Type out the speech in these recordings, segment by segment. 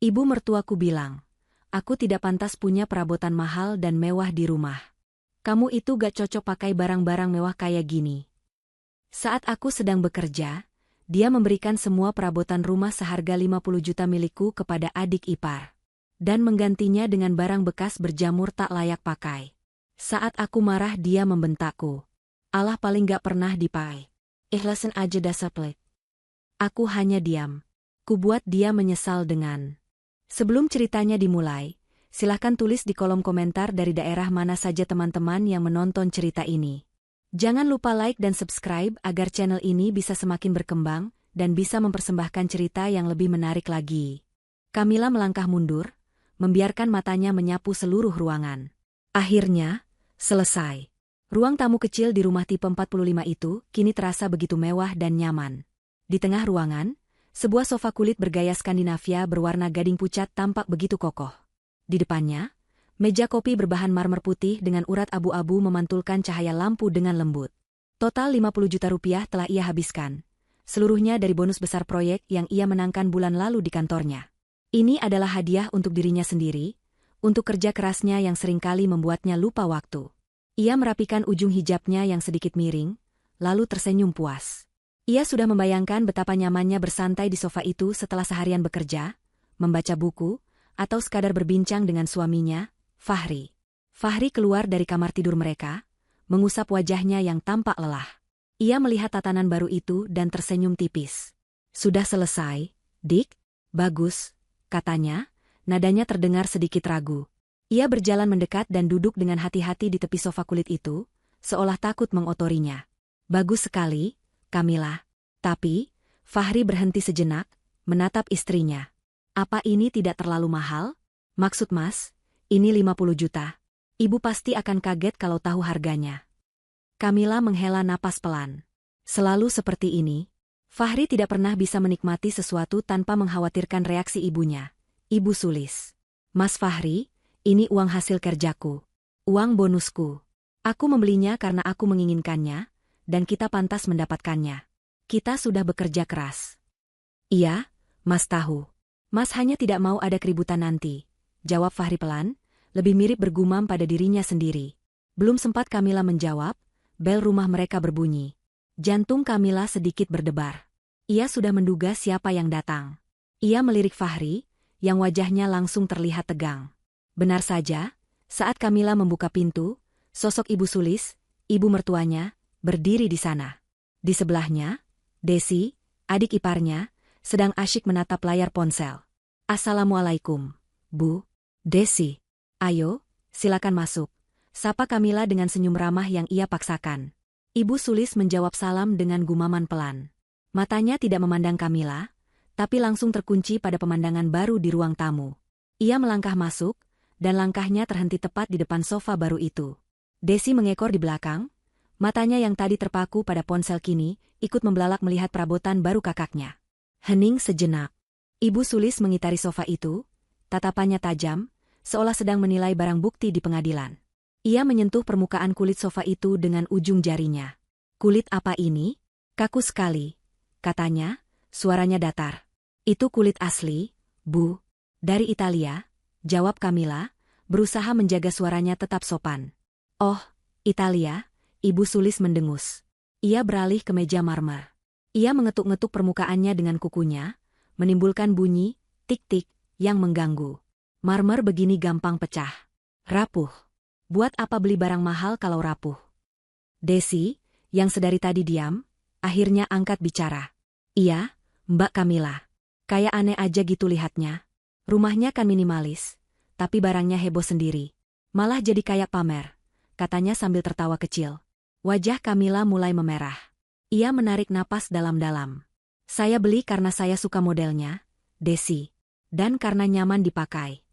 Ibu mertuaku bilang, aku tidak pantas punya perabotan mahal dan mewah di rumah. Kamu itu gak cocok pakai barang-barang mewah kayak gini. Saat aku sedang bekerja, dia memberikan semua perabotan rumah seharga 50 juta milikku kepada adik ipar. Dan menggantinya dengan barang bekas berjamur tak layak pakai. Saat aku marah dia membentakku. Allah paling gak pernah dipakai. Ikhlasin aja dasar pelit. Aku hanya diam. Kubuat dia menyesal dengan. Sebelum ceritanya dimulai, silahkan tulis di kolom komentar dari daerah mana saja teman-teman yang menonton cerita ini. Jangan lupa like dan subscribe agar channel ini bisa semakin berkembang dan bisa mempersembahkan cerita yang lebih menarik lagi. Kamila melangkah mundur, membiarkan matanya menyapu seluruh ruangan. Akhirnya, selesai. Ruang tamu kecil di rumah tipe 45 itu kini terasa begitu mewah dan nyaman. Di tengah ruangan, sebuah sofa kulit bergaya Skandinavia berwarna gading pucat tampak begitu kokoh. Di depannya, meja kopi berbahan marmer putih dengan urat abu-abu memantulkan cahaya lampu dengan lembut. Total 50 juta rupiah telah ia habiskan. Seluruhnya dari bonus besar proyek yang ia menangkan bulan lalu di kantornya. Ini adalah hadiah untuk dirinya sendiri, untuk kerja kerasnya yang seringkali membuatnya lupa waktu. Ia merapikan ujung hijabnya yang sedikit miring, lalu tersenyum puas. Ia sudah membayangkan betapa nyamannya bersantai di sofa itu setelah seharian bekerja, membaca buku, atau sekadar berbincang dengan suaminya, Fahri. Fahri keluar dari kamar tidur mereka, mengusap wajahnya yang tampak lelah. Ia melihat tatanan baru itu dan tersenyum tipis. Sudah selesai, Dik? Bagus, katanya, nadanya terdengar sedikit ragu. Ia berjalan mendekat dan duduk dengan hati-hati di tepi sofa kulit itu, seolah takut mengotorinya. Bagus sekali, Kamila. Tapi, Fahri berhenti sejenak, menatap istrinya. Apa ini tidak terlalu mahal? Maksud Mas, ini 50 juta. Ibu pasti akan kaget kalau tahu harganya. Kamila menghela napas pelan. Selalu seperti ini, Fahri tidak pernah bisa menikmati sesuatu tanpa mengkhawatirkan reaksi ibunya. Ibu Sulis. Mas Fahri, ini uang hasil kerjaku. Uang bonusku. Aku membelinya karena aku menginginkannya, dan kita pantas mendapatkannya. Kita sudah bekerja keras. Iya, Mas tahu. Mas hanya tidak mau ada keributan nanti, jawab Fahri pelan, lebih mirip bergumam pada dirinya sendiri. Belum sempat Kamila menjawab, bel rumah mereka berbunyi. Jantung Kamila sedikit berdebar. Ia sudah menduga siapa yang datang. Ia melirik Fahri, yang wajahnya langsung terlihat tegang. Benar saja, saat Kamila membuka pintu, sosok Ibu Sulis, ibu mertuanya, berdiri di sana. Di sebelahnya, Desi, adik iparnya, sedang asyik menatap layar ponsel. Assalamualaikum, Bu. Desi. Ayo, silakan masuk. Sapa Kamila dengan senyum ramah yang ia paksakan. Ibu Sulis menjawab salam dengan gumaman pelan. Matanya tidak memandang Kamila, tapi langsung terkunci pada pemandangan baru di ruang tamu. Ia melangkah masuk, dan langkahnya terhenti tepat di depan sofa baru itu. Desi mengekor di belakang, matanya yang tadi terpaku pada ponsel kini, ikut membelalak melihat perabotan baru kakaknya. Hening sejenak. Ibu Sulis mengitari sofa itu, tatapannya tajam, seolah sedang menilai barang bukti di pengadilan. Ia menyentuh permukaan kulit sofa itu dengan ujung jarinya. Kulit apa ini? Kaku sekali, katanya, suaranya datar. Itu kulit asli, Bu. Dari Italia, jawab Kamila, berusaha menjaga suaranya tetap sopan. Oh, Italia, Ibu Sulis mendengus. Ia beralih ke meja marmer. Ia mengetuk-ngetuk permukaannya dengan kukunya, menimbulkan bunyi, tik-tik, yang mengganggu. Marmer begini gampang pecah. Rapuh. Buat apa beli barang mahal kalau rapuh? Desi, yang sedari tadi diam, akhirnya angkat bicara. Iya, Mbak Kamila. Kayak aneh aja gitu lihatnya. Rumahnya kan minimalis, tapi barangnya heboh sendiri. Malah jadi kayak pamer, katanya sambil tertawa kecil. Wajah Kamila mulai memerah. Ia menarik napas dalam-dalam. Saya beli karena saya suka modelnya, Desi, dan karena nyaman dipakai.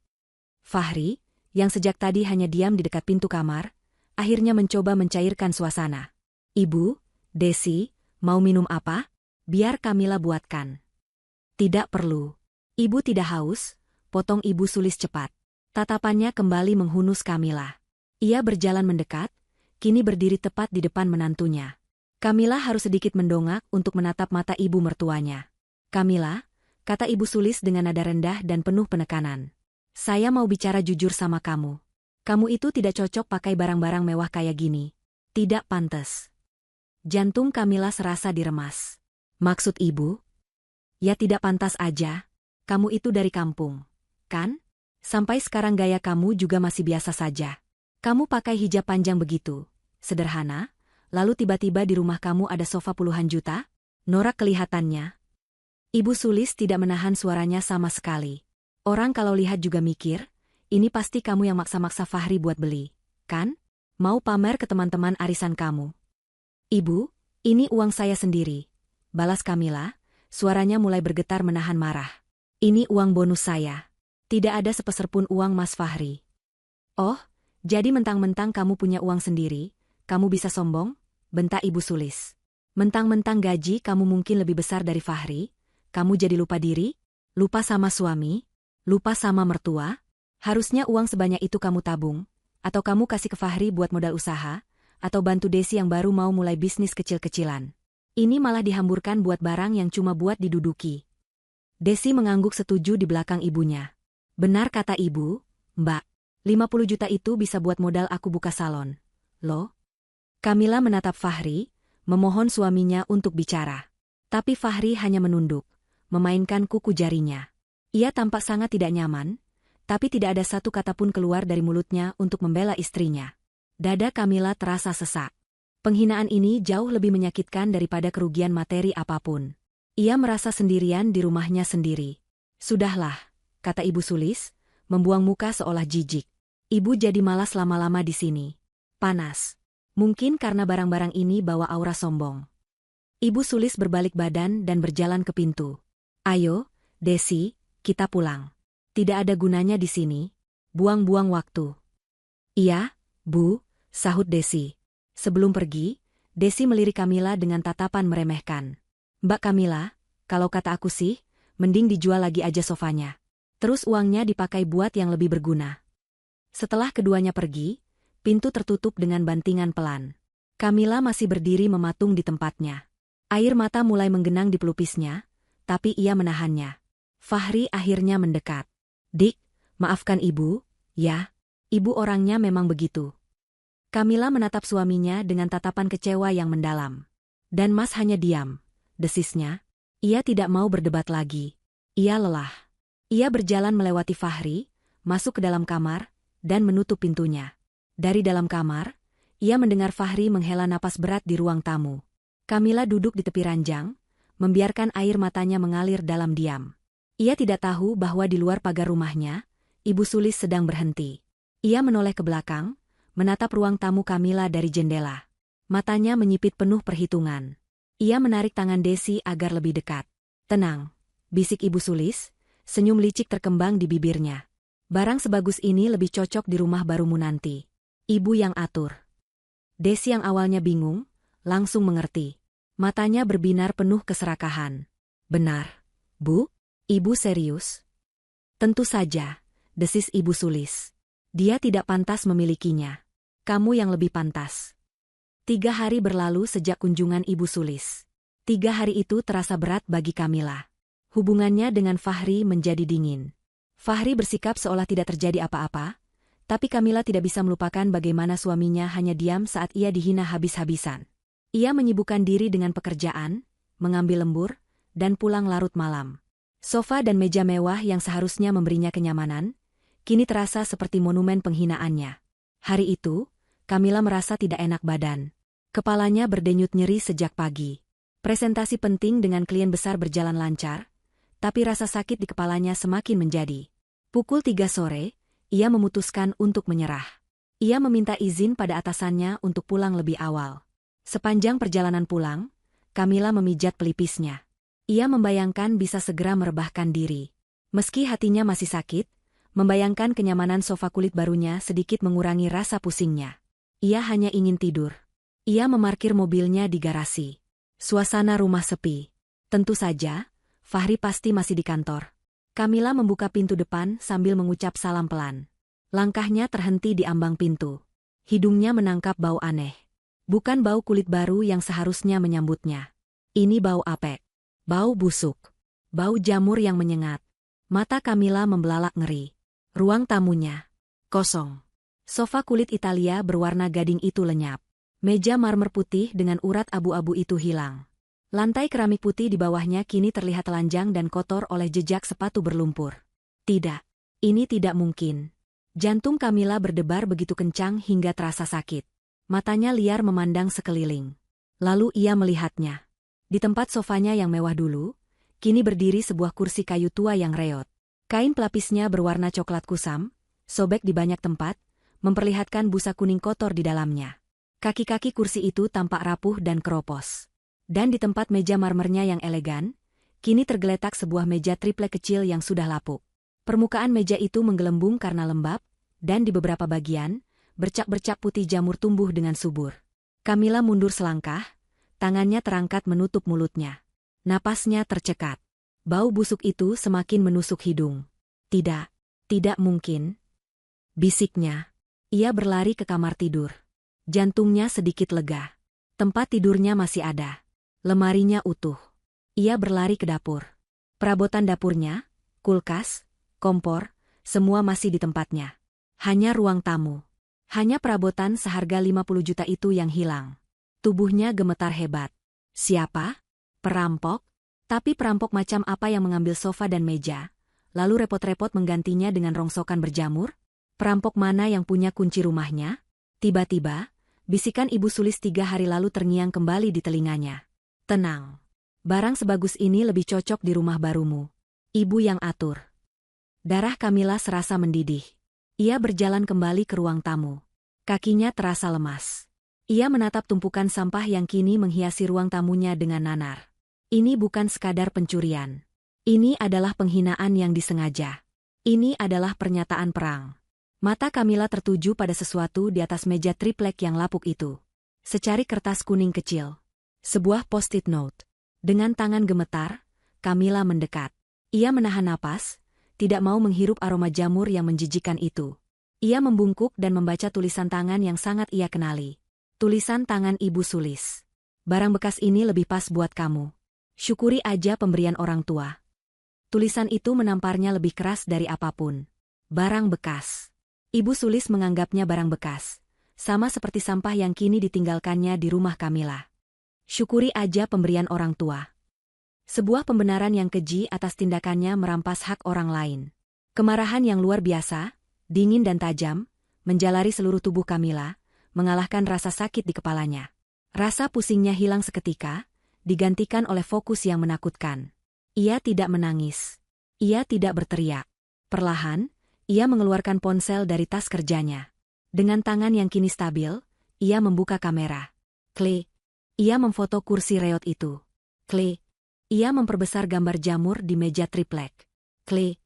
Fahri, yang sejak tadi hanya diam di dekat pintu kamar, akhirnya mencoba mencairkan suasana. Ibu, Desi, mau minum apa? Biar Kamila buatkan. Tidak perlu. Ibu tidak haus, potong Ibu Sulis cepat. Tatapannya kembali menghunus Kamila. Ia berjalan mendekat, kini berdiri tepat di depan menantunya. Kamila harus sedikit mendongak untuk menatap mata ibu mertuanya. Kamila, kata Ibu Sulis dengan nada rendah dan penuh penekanan. Saya mau bicara jujur sama kamu. Kamu itu tidak cocok pakai barang-barang mewah kayak gini. Tidak pantas. Jantung Kamila serasa diremas. Maksud ibu? Ya tidak pantas aja. Kamu itu dari kampung, kan? Sampai sekarang gaya kamu juga masih biasa saja. Kamu pakai hijab panjang begitu, sederhana, lalu tiba-tiba di rumah kamu ada sofa puluhan juta? Norak kelihatannya. Ibu Sulis tidak menahan suaranya sama sekali. Orang kalau lihat juga mikir, ini pasti kamu yang maksa-maksa Fahri buat beli, kan? Mau pamer ke teman-teman arisan kamu. Ibu, ini uang saya sendiri. Balas Kamila, suaranya mulai bergetar menahan marah. Ini uang bonus saya. Tidak ada sepeser pun uang Mas Fahri. Oh, jadi mentang-mentang kamu punya uang sendiri, kamu bisa sombong? Bentak Ibu Sulis. Mentang-mentang gaji kamu mungkin lebih besar dari Fahri, kamu jadi lupa diri? Lupa sama suami? Lupa sama mertua? Harusnya uang sebanyak itu kamu tabung, atau kamu kasih ke Fahri buat modal usaha, atau bantu Desi yang baru mau mulai bisnis kecil-kecilan. Ini malah dihamburkan buat barang yang cuma buat diduduki. Desi mengangguk setuju di belakang ibunya. Benar kata ibu, Mbak. 50 juta itu bisa buat modal aku buka salon. Loh? Kamila menatap Fahri, memohon suaminya untuk bicara. Tapi Fahri hanya menunduk, memainkan kuku jarinya. Ia tampak sangat tidak nyaman, tapi tidak ada satu kata pun keluar dari mulutnya untuk membela istrinya. Dada Kamila terasa sesak. Penghinaan ini jauh lebih menyakitkan daripada kerugian materi apapun. Ia merasa sendirian di rumahnya sendiri. Sudahlah, kata Ibu Sulis, membuang muka seolah jijik. Ibu jadi malas lama-lama di sini. Panas. Mungkin karena barang-barang ini bawa aura sombong. Ibu Sulis berbalik badan dan berjalan ke pintu. Ayo, Desi, kita pulang. Tidak ada gunanya di sini. Buang-buang waktu. Iya, Bu, sahut Desi. Sebelum pergi, Desi melirik Kamila dengan tatapan meremehkan. Mbak Kamila, kalau kata aku sih, mending dijual lagi aja sofanya. Terus uangnya dipakai buat yang lebih berguna. Setelah keduanya pergi, pintu tertutup dengan bantingan pelan. Kamila masih berdiri mematung di tempatnya. Air mata mulai menggenang di pelupisnya, tapi ia menahannya. Fahri akhirnya mendekat. Dik, maafkan ibu, ya. Ibu orangnya memang begitu. Kamila menatap suaminya dengan tatapan kecewa yang mendalam. Dan Mas hanya diam, desisnya. Ia tidak mau berdebat lagi. Ia lelah. Ia berjalan melewati Fahri, masuk ke dalam kamar, dan menutup pintunya. Dari dalam kamar, ia mendengar Fahri menghela napas berat di ruang tamu. Kamila duduk di tepi ranjang, membiarkan air matanya mengalir dalam diam. Ia tidak tahu bahwa di luar pagar rumahnya, Ibu Sulis sedang berhenti. Ia menoleh ke belakang, menatap ruang tamu Kamila dari jendela. Matanya menyipit penuh perhitungan. Ia menarik tangan Desi agar lebih dekat. Tenang, bisik Ibu Sulis, senyum licik terkembang di bibirnya. Barang sebagus ini lebih cocok di rumah barumu nanti. Ibu yang atur. Desi yang awalnya bingung, langsung mengerti. Matanya berbinar penuh keserakahan. Benar, Bu? Ibu serius? Tentu saja, desis Ibu Sulis. Dia tidak pantas memilikinya. Kamu yang lebih pantas. 3 hari berlalu sejak kunjungan Ibu Sulis. 3 hari itu terasa berat bagi Kamila. Hubungannya dengan Fahri menjadi dingin. Fahri bersikap seolah tidak terjadi apa-apa, tapi Kamila tidak bisa melupakan bagaimana suaminya hanya diam saat ia dihina habis-habisan. Ia menyibukkan diri dengan pekerjaan, mengambil lembur, dan pulang larut malam. Sofa dan meja mewah yang seharusnya memberinya kenyamanan, kini terasa seperti monumen penghinaannya. Hari itu, Kamila merasa tidak enak badan. Kepalanya berdenyut nyeri sejak pagi. Presentasi penting dengan klien besar berjalan lancar, tapi rasa sakit di kepalanya semakin menjadi. Pukul 3 sore, ia memutuskan untuk menyerah. Ia meminta izin pada atasannya untuk pulang lebih awal. Sepanjang perjalanan pulang, Kamila memijat pelipisnya. Ia membayangkan bisa segera merebahkan diri. Meski hatinya masih sakit, membayangkan kenyamanan sofa kulit barunya sedikit mengurangi rasa pusingnya. Ia hanya ingin tidur. Ia memarkir mobilnya di garasi. Suasana rumah sepi. Tentu saja, Fahri pasti masih di kantor. Kamila membuka pintu depan sambil mengucap salam pelan. Langkahnya terhenti di ambang pintu. Hidungnya menangkap bau aneh. Bukan bau kulit baru yang seharusnya menyambutnya. Ini bau apek. Bau busuk. Bau jamur yang menyengat. Mata Camilla membelalak ngeri. Ruang tamunya kosong. Sofa kulit Italia berwarna gading itu lenyap. Meja marmer putih dengan urat abu-abu itu hilang. Lantai keramik putih di bawahnya kini terlihat telanjang dan kotor oleh jejak sepatu berlumpur. Tidak. Ini tidak mungkin. Jantung Camilla berdebar begitu kencang hingga terasa sakit. Matanya liar memandang sekeliling. Lalu ia melihatnya. Di tempat sofanya yang mewah dulu, kini berdiri sebuah kursi kayu tua yang reot. Kain pelapisnya berwarna coklat kusam, sobek di banyak tempat, memperlihatkan busa kuning kotor di dalamnya. Kaki-kaki kursi itu tampak rapuh dan keropos. Dan di tempat meja marmernya yang elegan, kini tergeletak sebuah meja triplek kecil yang sudah lapuk. Permukaan meja itu menggelembung karena lembab, dan di beberapa bagian, bercak-bercak putih jamur tumbuh dengan subur. Camilla mundur selangkah, tangannya terangkat menutup mulutnya. Napasnya tercekat. Bau busuk itu semakin menusuk hidung. Tidak, tidak mungkin. Bisiknya. Ia berlari ke kamar tidur. Jantungnya sedikit lega. Tempat tidurnya masih ada. Lemarinya utuh. Ia berlari ke dapur. Perabotan dapurnya, kulkas, kompor, semua masih di tempatnya. Hanya ruang tamu. Hanya perabotan seharga 50 juta itu yang hilang. Tubuhnya gemetar hebat. Siapa? Perampok? Tapi perampok macam apa yang mengambil sofa dan meja, lalu repot-repot menggantinya dengan rongsokan berjamur? Perampok mana yang punya kunci rumahnya? Tiba-tiba, bisikan Ibu Sulis 3 hari lalu terngiang kembali di telinganya. Tenang. Barang sebagus ini lebih cocok di rumah barumu. Ibu yang atur. Darah Camilla serasa mendidih. Ia berjalan kembali ke ruang tamu. Kakinya terasa lemas. Ia menatap tumpukan sampah yang kini menghiasi ruang tamunya dengan nanar. Ini bukan sekadar pencurian. Ini adalah penghinaan yang disengaja. Ini adalah pernyataan perang. Mata Camilla tertuju pada sesuatu di atas meja triplek yang lapuk itu. Secari kertas kuning kecil. Sebuah post-it note. Dengan tangan gemetar, Camilla mendekat. Ia menahan napas, tidak mau menghirup aroma jamur yang menjijikkan itu. Ia membungkuk dan membaca tulisan tangan yang sangat ia kenali. Tulisan tangan Ibu Sulis. Barang bekas ini lebih pas buat kamu. Syukuri aja pemberian orang tua. Tulisan itu menamparnya lebih keras dari apapun. Barang bekas. Ibu Sulis menganggapnya barang bekas, sama seperti sampah yang kini ditinggalkannya di rumah Camilla. Syukuri aja pemberian orang tua. Sebuah pembenaran yang keji atas tindakannya merampas hak orang lain. Kemarahan yang luar biasa, dingin dan tajam, menjalari seluruh tubuh Camilla, mengalahkan rasa sakit di kepalanya. Rasa pusingnya hilang seketika, digantikan oleh fokus yang menakutkan. Ia tidak menangis. Ia tidak berteriak. Perlahan, ia mengeluarkan ponsel dari tas kerjanya. Dengan tangan yang kini stabil, ia membuka kamera. Klik. Ia memfoto kursi reot itu. Klik. Ia memperbesar gambar jamur di meja triplek. Klik.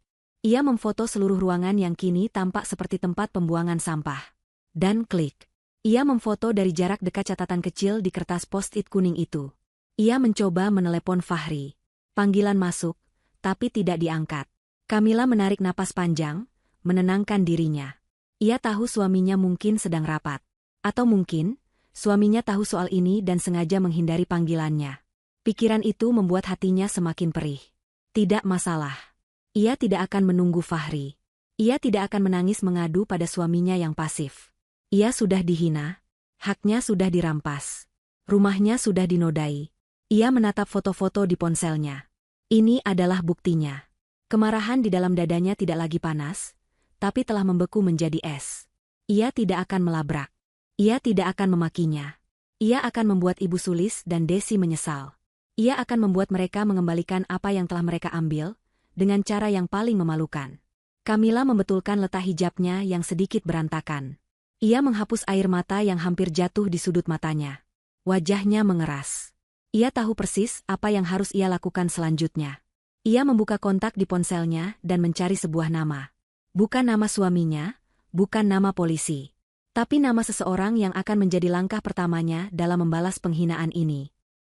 Ia memfoto seluruh ruangan yang kini tampak seperti tempat pembuangan sampah. Dan klik. Ia memfoto dari jarak dekat catatan kecil di kertas post-it kuning itu. Ia mencoba menelepon Fahri. Panggilan masuk, tapi tidak diangkat. Camilla menarik napas panjang, menenangkan dirinya. Ia tahu suaminya mungkin sedang rapat. Atau mungkin, suaminya tahu soal ini dan sengaja menghindari panggilannya. Pikiran itu membuat hatinya semakin perih. Tidak masalah. Ia tidak akan menunggu Fahri. Ia tidak akan menangis mengadu pada suaminya yang pasif. Ia sudah dihina. Haknya sudah dirampas. Rumahnya sudah dinodai. Ia menatap foto-foto di ponselnya. Ini adalah buktinya. Kemarahan di dalam dadanya tidak lagi panas, tapi telah membeku menjadi es. Ia tidak akan melabrak. Ia tidak akan memakinya. Ia akan membuat Ibu Sulis dan Desi menyesal. Ia akan membuat mereka mengembalikan apa yang telah mereka ambil, dengan cara yang paling memalukan. Camilla membetulkan letak hijabnya yang sedikit berantakan. Ia menghapus air mata yang hampir jatuh di sudut matanya. Wajahnya mengeras. Ia tahu persis apa yang harus ia lakukan selanjutnya. Ia membuka kontak di ponselnya dan mencari sebuah nama. Bukan nama suaminya, bukan nama polisi. Tapi nama seseorang yang akan menjadi langkah pertamanya dalam membalas penghinaan ini.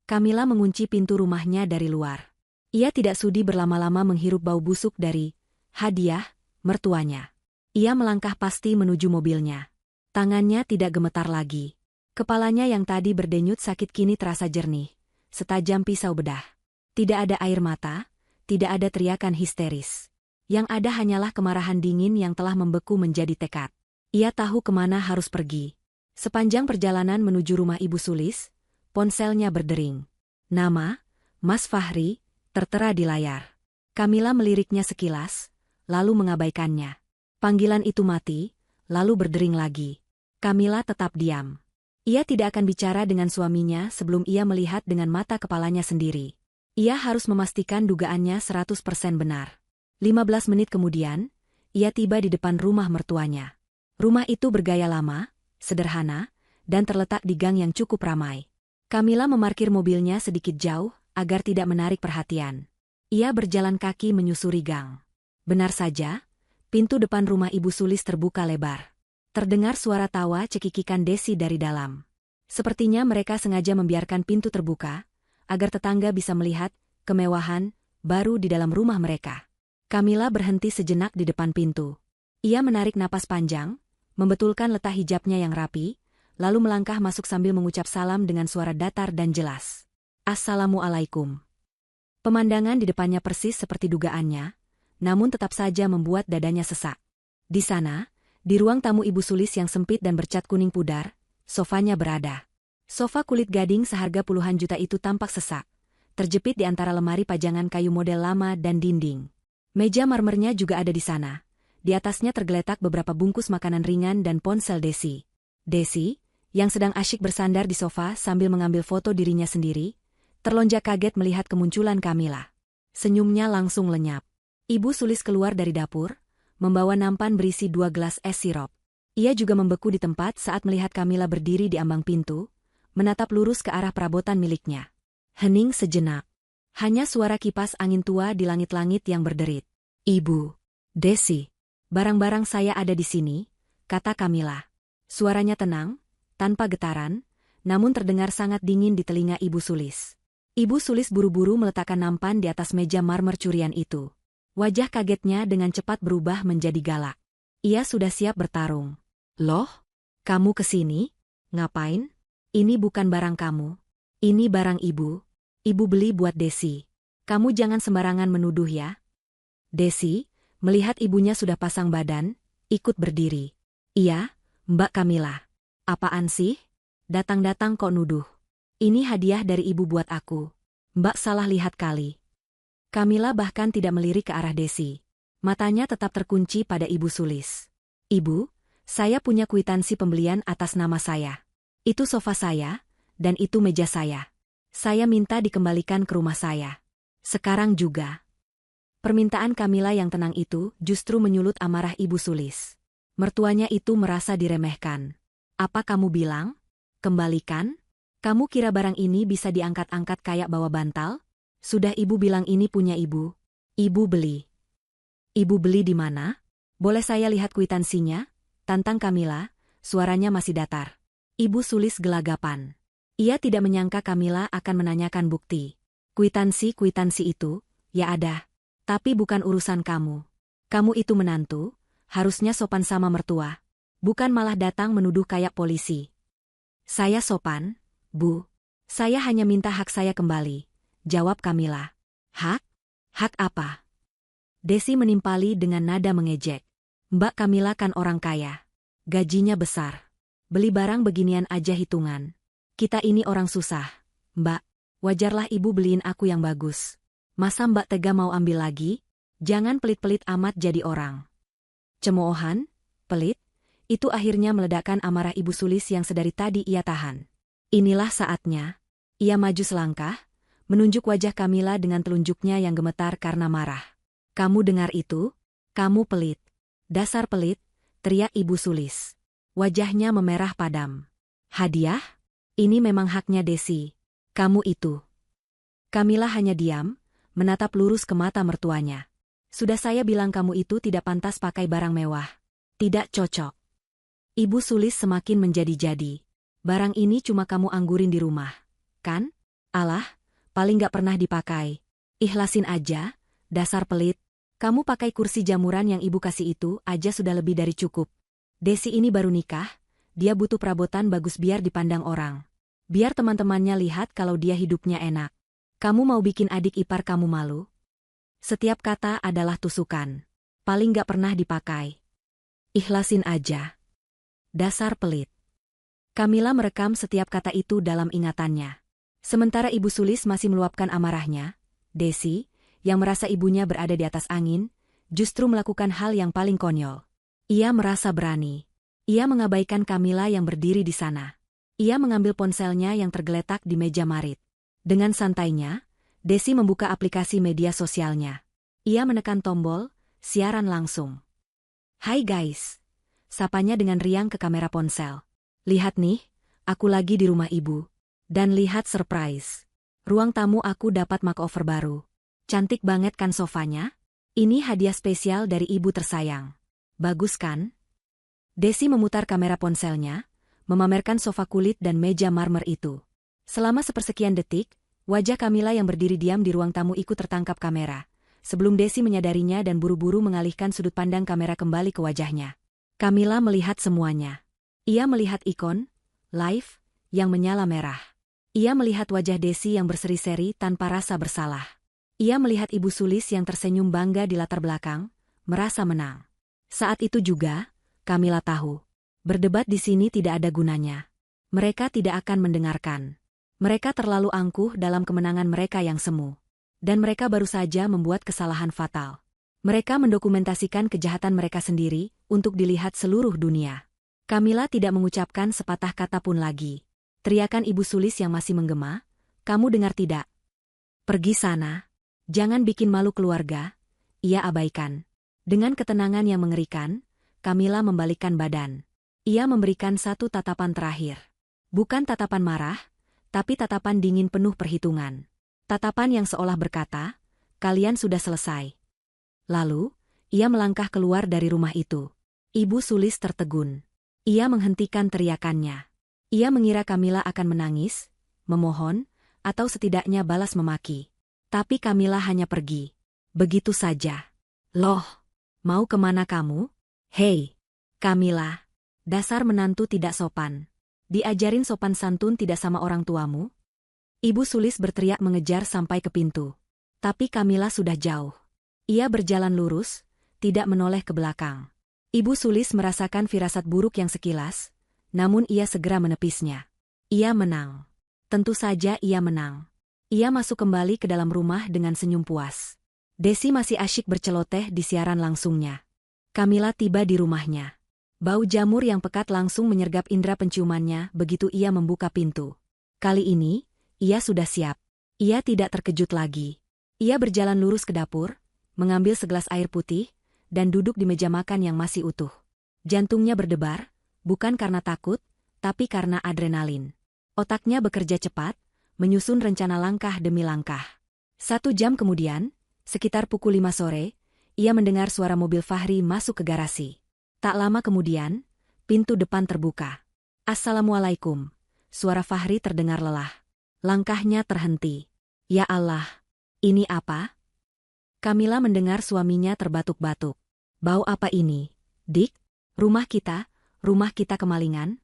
Camilla mengunci pintu rumahnya dari luar. Ia tidak sudi berlama-lama menghirup bau busuk dari hadiah mertuanya. Ia melangkah pasti menuju mobilnya. Tangannya tidak gemetar lagi. Kepalanya yang tadi berdenyut sakit kini terasa jernih, setajam pisau bedah. Tidak ada air mata, tidak ada teriakan histeris. Yang ada hanyalah kemarahan dingin yang telah membeku menjadi tekad. Ia tahu kemana harus pergi. Sepanjang perjalanan menuju rumah Ibu Sulis, ponselnya berdering. Nama, Mas Fahri, tertera di layar. Kamila meliriknya sekilas, lalu mengabaikannya. Panggilan itu mati, lalu berdering lagi. Kamila tetap diam. Ia tidak akan bicara dengan suaminya sebelum ia melihat dengan mata kepalanya sendiri. Ia harus memastikan dugaannya 100% benar. 15 menit kemudian, ia tiba di depan rumah mertuanya. Rumah itu bergaya lama, sederhana, dan terletak di gang yang cukup ramai. Kamila memarkir mobilnya sedikit jauh agar tidak menarik perhatian. Ia berjalan kaki menyusuri gang. Benar saja, pintu depan rumah Ibu Sulis terbuka lebar. Terdengar suara tawa cekikikan Desi dari dalam. Sepertinya mereka sengaja membiarkan pintu terbuka, agar tetangga bisa melihat kemewahan baru di dalam rumah mereka. Kamila berhenti sejenak di depan pintu. Ia menarik napas panjang, membetulkan letak hijabnya yang rapi, lalu melangkah masuk sambil mengucap salam dengan suara datar dan jelas. Assalamualaikum. Pemandangan di depannya persis seperti dugaannya, namun tetap saja membuat dadanya sesak. Di sana, di ruang tamu Ibu Sulis yang sempit dan bercat kuning pudar, sofanya berada. Sofa kulit gading seharga puluhan juta itu tampak sesak, terjepit di antara lemari pajangan kayu model lama dan dinding. Meja marmernya juga ada di sana. Di atasnya tergeletak beberapa bungkus makanan ringan dan ponsel Desi. Desi, yang sedang asyik bersandar di sofa sambil mengambil foto dirinya sendiri, terlonjak kaget melihat kemunculan Kamila. Senyumnya langsung lenyap. Ibu Sulis keluar dari dapur, membawa nampan berisi 2 gelas es sirup. Ia juga membeku di tempat saat melihat Kamila berdiri di ambang pintu, menatap lurus ke arah perabotan miliknya. Hening sejenak. Hanya suara kipas angin tua di langit-langit yang berderit. Ibu, Desi, barang-barang saya ada di sini, kata Kamila. Suaranya tenang, tanpa getaran, namun terdengar sangat dingin di telinga Ibu Sulis. Ibu Sulis buru-buru meletakkan nampan di atas meja marmer curian itu. Wajah kagetnya dengan cepat berubah menjadi galak. Ia sudah siap bertarung. Loh, kamu kesini? Ngapain? Ini bukan barang kamu. Ini barang ibu. Ibu beli buat Desi. Kamu jangan sembarangan menuduh ya. Desi, melihat ibunya sudah pasang badan, ikut berdiri. Iya, Mbak Kamila. Apaan sih? Datang-datang kok nuduh. Ini hadiah dari ibu buat aku. Mbak salah lihat kali. Kamila bahkan tidak melirik ke arah Desi. Matanya tetap terkunci pada Ibu Sulis. Ibu, saya punya kwitansi pembelian atas nama saya. Itu sofa saya, dan itu meja saya. Saya minta dikembalikan ke rumah saya. Sekarang juga. Permintaan Kamila yang tenang itu justru menyulut amarah Ibu Sulis. Mertuanya itu merasa diremehkan. Apa kamu bilang? Kembalikan? Kamu kira barang ini bisa diangkat-angkat kayak bawa bantal? Sudah ibu bilang ini punya ibu. Ibu beli. Ibu beli di mana? Boleh saya lihat kwitansinya? Tantang Kamila, suaranya masih datar. Ibu Sulis gelagapan. Ia tidak menyangka Kamila akan menanyakan bukti. Kwitansi itu, ya ada. Tapi bukan urusan kamu. Kamu itu menantu, harusnya sopan sama mertua. Bukan malah datang menuduh kayak polisi. Saya sopan, Bu. Saya hanya minta hak saya kembali, jawab Kamila. Hak? Hak apa? Desi menimpali dengan nada mengejek. Mbak Kamila kan orang kaya. Gajinya besar. Beli barang beginian aja hitungan. Kita ini orang susah, Mbak. Wajarlah ibu beliin aku yang bagus. Masa Mbak tega mau ambil lagi? Jangan pelit-pelit amat jadi orang. Cemoohan, pelit, itu akhirnya meledakkan amarah Ibu Sulis yang sedari tadi ia tahan. Inilah saatnya. Ia maju selangkah, menunjuk wajah Kamila dengan telunjuknya yang gemetar karena marah. Kamu dengar itu? Kamu pelit. Dasar pelit, teriak Ibu Sulis. Wajahnya memerah padam. Hadiah? Ini memang haknya Desi. Kamu itu. Kamila hanya diam, menatap lurus ke mata mertuanya. Sudah saya bilang kamu itu tidak pantas pakai barang mewah. Tidak cocok. Ibu Sulis semakin menjadi-jadi. Barang ini cuma kamu anggurin di rumah, kan? Alah, paling gak pernah dipakai. Ikhlasin aja, dasar pelit. Kamu pakai kursi jamuran yang ibu kasih itu aja sudah lebih dari cukup. Desi ini baru nikah, dia butuh perabotan bagus biar dipandang orang. Biar teman-temannya lihat kalau dia hidupnya enak. Kamu mau bikin adik ipar kamu malu? Setiap kata adalah tusukan. Paling gak pernah dipakai. Ikhlasin aja. Dasar pelit. Kamila merekam setiap kata itu dalam ingatannya. Sementara Ibu Sulis masih meluapkan amarahnya, Desi, yang merasa ibunya berada di atas angin, justru melakukan hal yang paling konyol. Ia merasa berani. Ia mengabaikan Kamila yang berdiri di sana. Ia mengambil ponselnya yang tergeletak di meja Marit. Dengan santainya, Desi membuka aplikasi media sosialnya. Ia menekan tombol, siaran langsung. "Hai guys," sapanya dengan riang ke kamera ponsel. "Lihat nih, aku lagi di rumah ibu. Dan lihat surprise. Ruang tamu aku dapat makeover baru. Cantik banget kan sofanya? Ini hadiah spesial dari ibu tersayang. Bagus kan?" Desi memutar kamera ponselnya, memamerkan sofa kulit dan meja marmer itu. Selama sepersekian detik, wajah Kamila yang berdiri diam di ruang tamu ikut tertangkap kamera. Sebelum Desi menyadarinya dan buru-buru mengalihkan sudut pandang kamera kembali ke wajahnya. Kamila melihat semuanya. Ia melihat ikon, live, yang menyala merah. Ia melihat wajah Desi yang berseri-seri tanpa rasa bersalah. Ia melihat Ibu Sulis yang tersenyum bangga di latar belakang, merasa menang. Saat itu juga, Kamila tahu. Berdebat di sini tidak ada gunanya. Mereka tidak akan mendengarkan. Mereka terlalu angkuh dalam kemenangan mereka yang semu. Dan mereka baru saja membuat kesalahan fatal. Mereka mendokumentasikan kejahatan mereka sendiri untuk dilihat seluruh dunia. Kamila tidak mengucapkan sepatah kata pun lagi. Teriakan Ibu Sulis yang masih menggema, "Kamu dengar tidak? Pergi sana. Jangan bikin malu keluarga." Ia abaikan. Dengan ketenangan yang mengerikan, Kamila membalikkan badan. Ia memberikan satu tatapan terakhir. Bukan tatapan marah, tapi tatapan dingin penuh perhitungan. Tatapan yang seolah berkata, "Kalian sudah selesai." Lalu, ia melangkah keluar dari rumah itu. Ibu Sulis tertegun. Ia menghentikan teriakannya. Ia mengira Kamila akan menangis, memohon, atau setidaknya balas memaki. Tapi Kamila hanya pergi. Begitu saja. "Loh, mau kemana kamu? Hei, Kamila. Dasar menantu tidak sopan. Diajarin sopan santun tidak sama orang tuamu?" Ibu Sulis berteriak mengejar sampai ke pintu. Tapi Kamila sudah jauh. Ia berjalan lurus, tidak menoleh ke belakang. Ibu Sulis merasakan firasat buruk yang sekilas, namun ia segera menepisnya. Ia menang. Tentu saja ia menang. Ia masuk kembali ke dalam rumah dengan senyum puas. Desi masih asyik berceloteh di siaran langsungnya. Kamila tiba di rumahnya. Bau jamur yang pekat langsung menyergap indera penciumannya begitu ia membuka pintu. Kali ini, ia sudah siap. Ia tidak terkejut lagi. Ia berjalan lurus ke dapur, mengambil segelas air putih, dan duduk di meja makan yang masih utuh. Jantungnya berdebar, bukan karena takut, tapi karena adrenalin. Otaknya bekerja cepat, menyusun rencana langkah demi langkah. 1 jam kemudian, sekitar pukul 5 sore, ia mendengar suara mobil Fahri masuk ke garasi. Tak lama kemudian, pintu depan terbuka. "Assalamualaikum." Suara Fahri terdengar lelah. Langkahnya terhenti. "Ya Allah, ini apa?" Kamila mendengar suaminya terbatuk-batuk. "Bau apa ini, Dik? Rumah kita kemalingan?"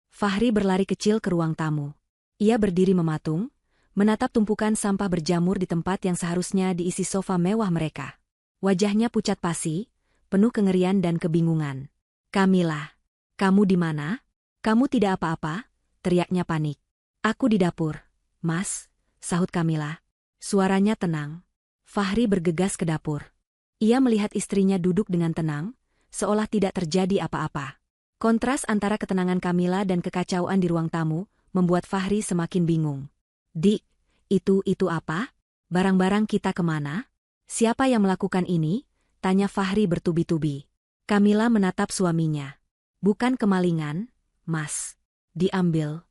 Fahri berlari kecil ke ruang tamu. Ia berdiri mematung, menatap tumpukan sampah berjamur di tempat yang seharusnya diisi sofa mewah mereka. Wajahnya pucat pasi, penuh kengerian dan kebingungan. "Kamila, kamu di mana? Kamu tidak apa-apa?" teriaknya panik. "Aku di dapur, Mas," sahut Kamila. Suaranya tenang. Fahri bergegas ke dapur. Ia melihat istrinya duduk dengan tenang, seolah tidak terjadi apa-apa. Kontras antara ketenangan Kamila dan kekacauan di ruang tamu membuat Fahri semakin bingung. "Dik, itu apa? Barang-barang kita kemana? Siapa yang melakukan ini?" tanya Fahri bertubi-tubi. Kamila menatap suaminya. "Bukan kemalingan, Mas. Diambil."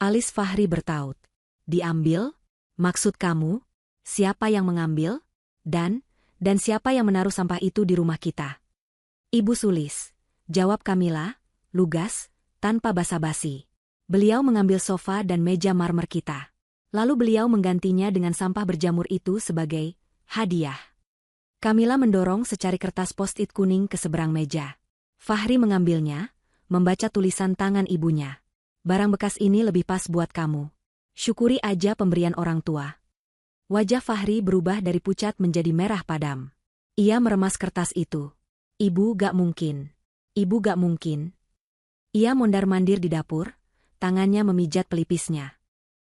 Alis Fahri bertaut. "Diambil? Maksud kamu, siapa yang mengambil? Dan siapa yang menaruh sampah itu di rumah kita?" "Ibu Sulis," jawab Kamila, lugas, tanpa basa-basi. "Beliau mengambil sofa dan meja marmer kita. Lalu beliau menggantinya dengan sampah berjamur itu sebagai hadiah." Kamila mendorong secari kertas post-it kuning ke seberang meja. Fahri mengambilnya, membaca tulisan tangan ibunya. "Barang bekas ini lebih pas buat kamu. Syukuri aja pemberian orang tua." Wajah Fahri berubah dari pucat menjadi merah padam. Ia meremas kertas itu. Ibu gak mungkin. Ibu gak mungkin. Ia mondar-mandir di dapur, tangannya memijat pelipisnya.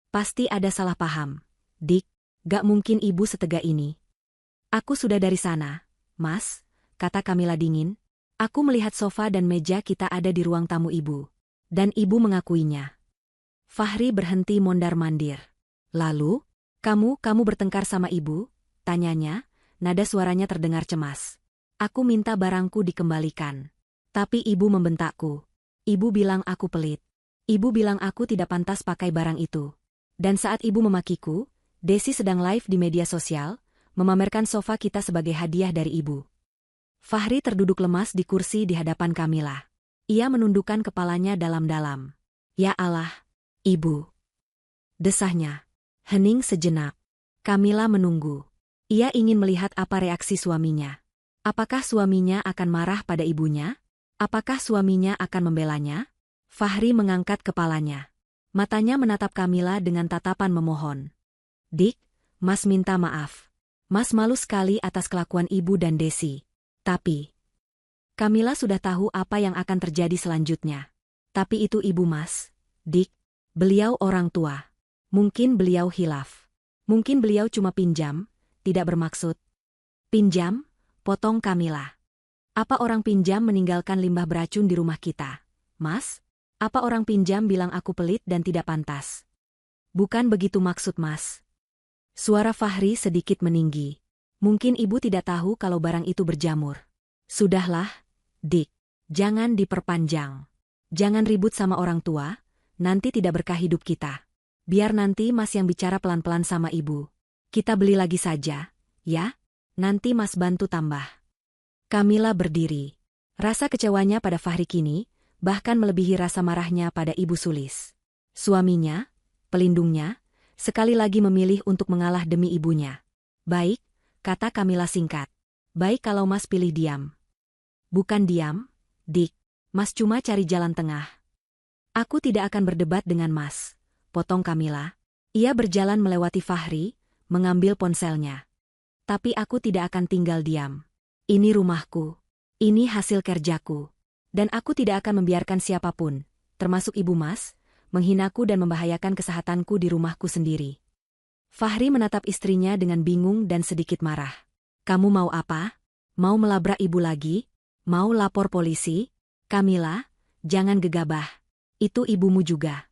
Pasti ada salah paham. Dik, gak mungkin ibu setega ini. Aku sudah dari sana, Mas, kata Kamila dingin. Aku melihat sofa dan meja kita ada di ruang tamu ibu. Dan ibu mengakuinya. Fahri berhenti mondar-mandir. Lalu, kamu bertengkar sama ibu? Tanyanya, nada suaranya terdengar cemas. Aku minta barangku dikembalikan. Tapi ibu membentakku. Ibu bilang aku pelit. Ibu bilang aku tidak pantas pakai barang itu. Dan saat ibu memakiku, Desi sedang live di media sosial, memamerkan sofa kita sebagai hadiah dari ibu. Fahri terduduk lemas di kursi di hadapan Kamila. Ia menundukkan kepalanya dalam-dalam. Ya Allah, ibu. Desahnya. Hening sejenak. Kamila menunggu. Ia ingin melihat apa reaksi suaminya. Apakah suaminya akan marah pada ibunya? Apakah suaminya akan membelanya? Fahri mengangkat kepalanya. Matanya menatap Kamila dengan tatapan memohon. Dik, Mas minta maaf. Mas malu sekali atas kelakuan ibu dan Desi. Tapi, Kamila sudah tahu apa yang akan terjadi selanjutnya. Tapi itu ibu Mas. Dik, beliau orang tua. Mungkin beliau hilaf. Mungkin beliau cuma pinjam, tidak bermaksud. Pinjam? Potong Kamila. Apa orang pinjam meninggalkan limbah beracun di rumah kita? Mas? Apa orang pinjam bilang aku pelit dan tidak pantas? Bukan begitu maksud Mas. Suara Fahri sedikit meninggi. Mungkin ibu tidak tahu kalau barang itu berjamur. Sudahlah, Dik. Jangan diperpanjang. Jangan ribut sama orang tua, nanti tidak berkah hidup kita. Biar nanti Mas yang bicara pelan-pelan sama ibu. Kita beli lagi saja, ya? Nanti Mas bantu tambah. Kamila berdiri. Rasa kecewanya pada Fahri kini, bahkan melebihi rasa marahnya pada Ibu Sulis. Suaminya, pelindungnya, sekali lagi memilih untuk mengalah demi ibunya. Baik, kata Kamila singkat. Baik kalau Mas pilih diam. Bukan diam, Dik. Mas cuma cari jalan tengah. Aku tidak akan berdebat dengan Mas. Potong Kamila. Ia berjalan melewati Fahri, mengambil ponselnya. Tapi aku tidak akan tinggal diam. Ini rumahku. Ini hasil kerjaku. Dan aku tidak akan membiarkan siapapun, termasuk ibu Mas, menghinaku dan membahayakan kesehatanku di rumahku sendiri. Fahri menatap istrinya dengan bingung dan sedikit marah. Kamu mau apa? Mau melabrak ibu lagi? Mau lapor polisi? Kamila, jangan gegabah. Itu ibumu juga.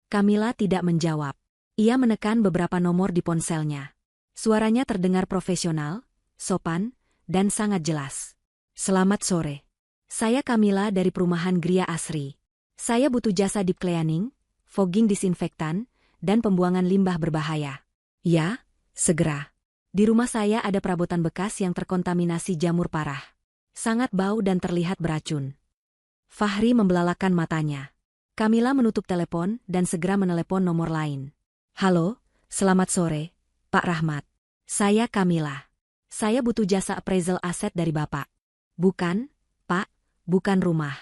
Kamila tidak menjawab. Ia menekan beberapa nomor di ponselnya. Suaranya terdengar profesional, sopan, dan sangat jelas. Selamat sore. Saya Kamila dari perumahan Gria Asri. Saya butuh jasa deep cleaning, fogging disinfektan, dan pembuangan limbah berbahaya. Ya, segera. Di rumah saya ada perabotan bekas yang terkontaminasi jamur parah. Sangat bau dan terlihat beracun. Fahri membelalakan matanya. Kamila menutup telepon dan segera menelepon nomor lain. Halo, selamat sore, Pak Rahmat. Saya Kamila. Saya butuh jasa appraisal aset dari Bapak. Bukan, Pak, bukan rumah.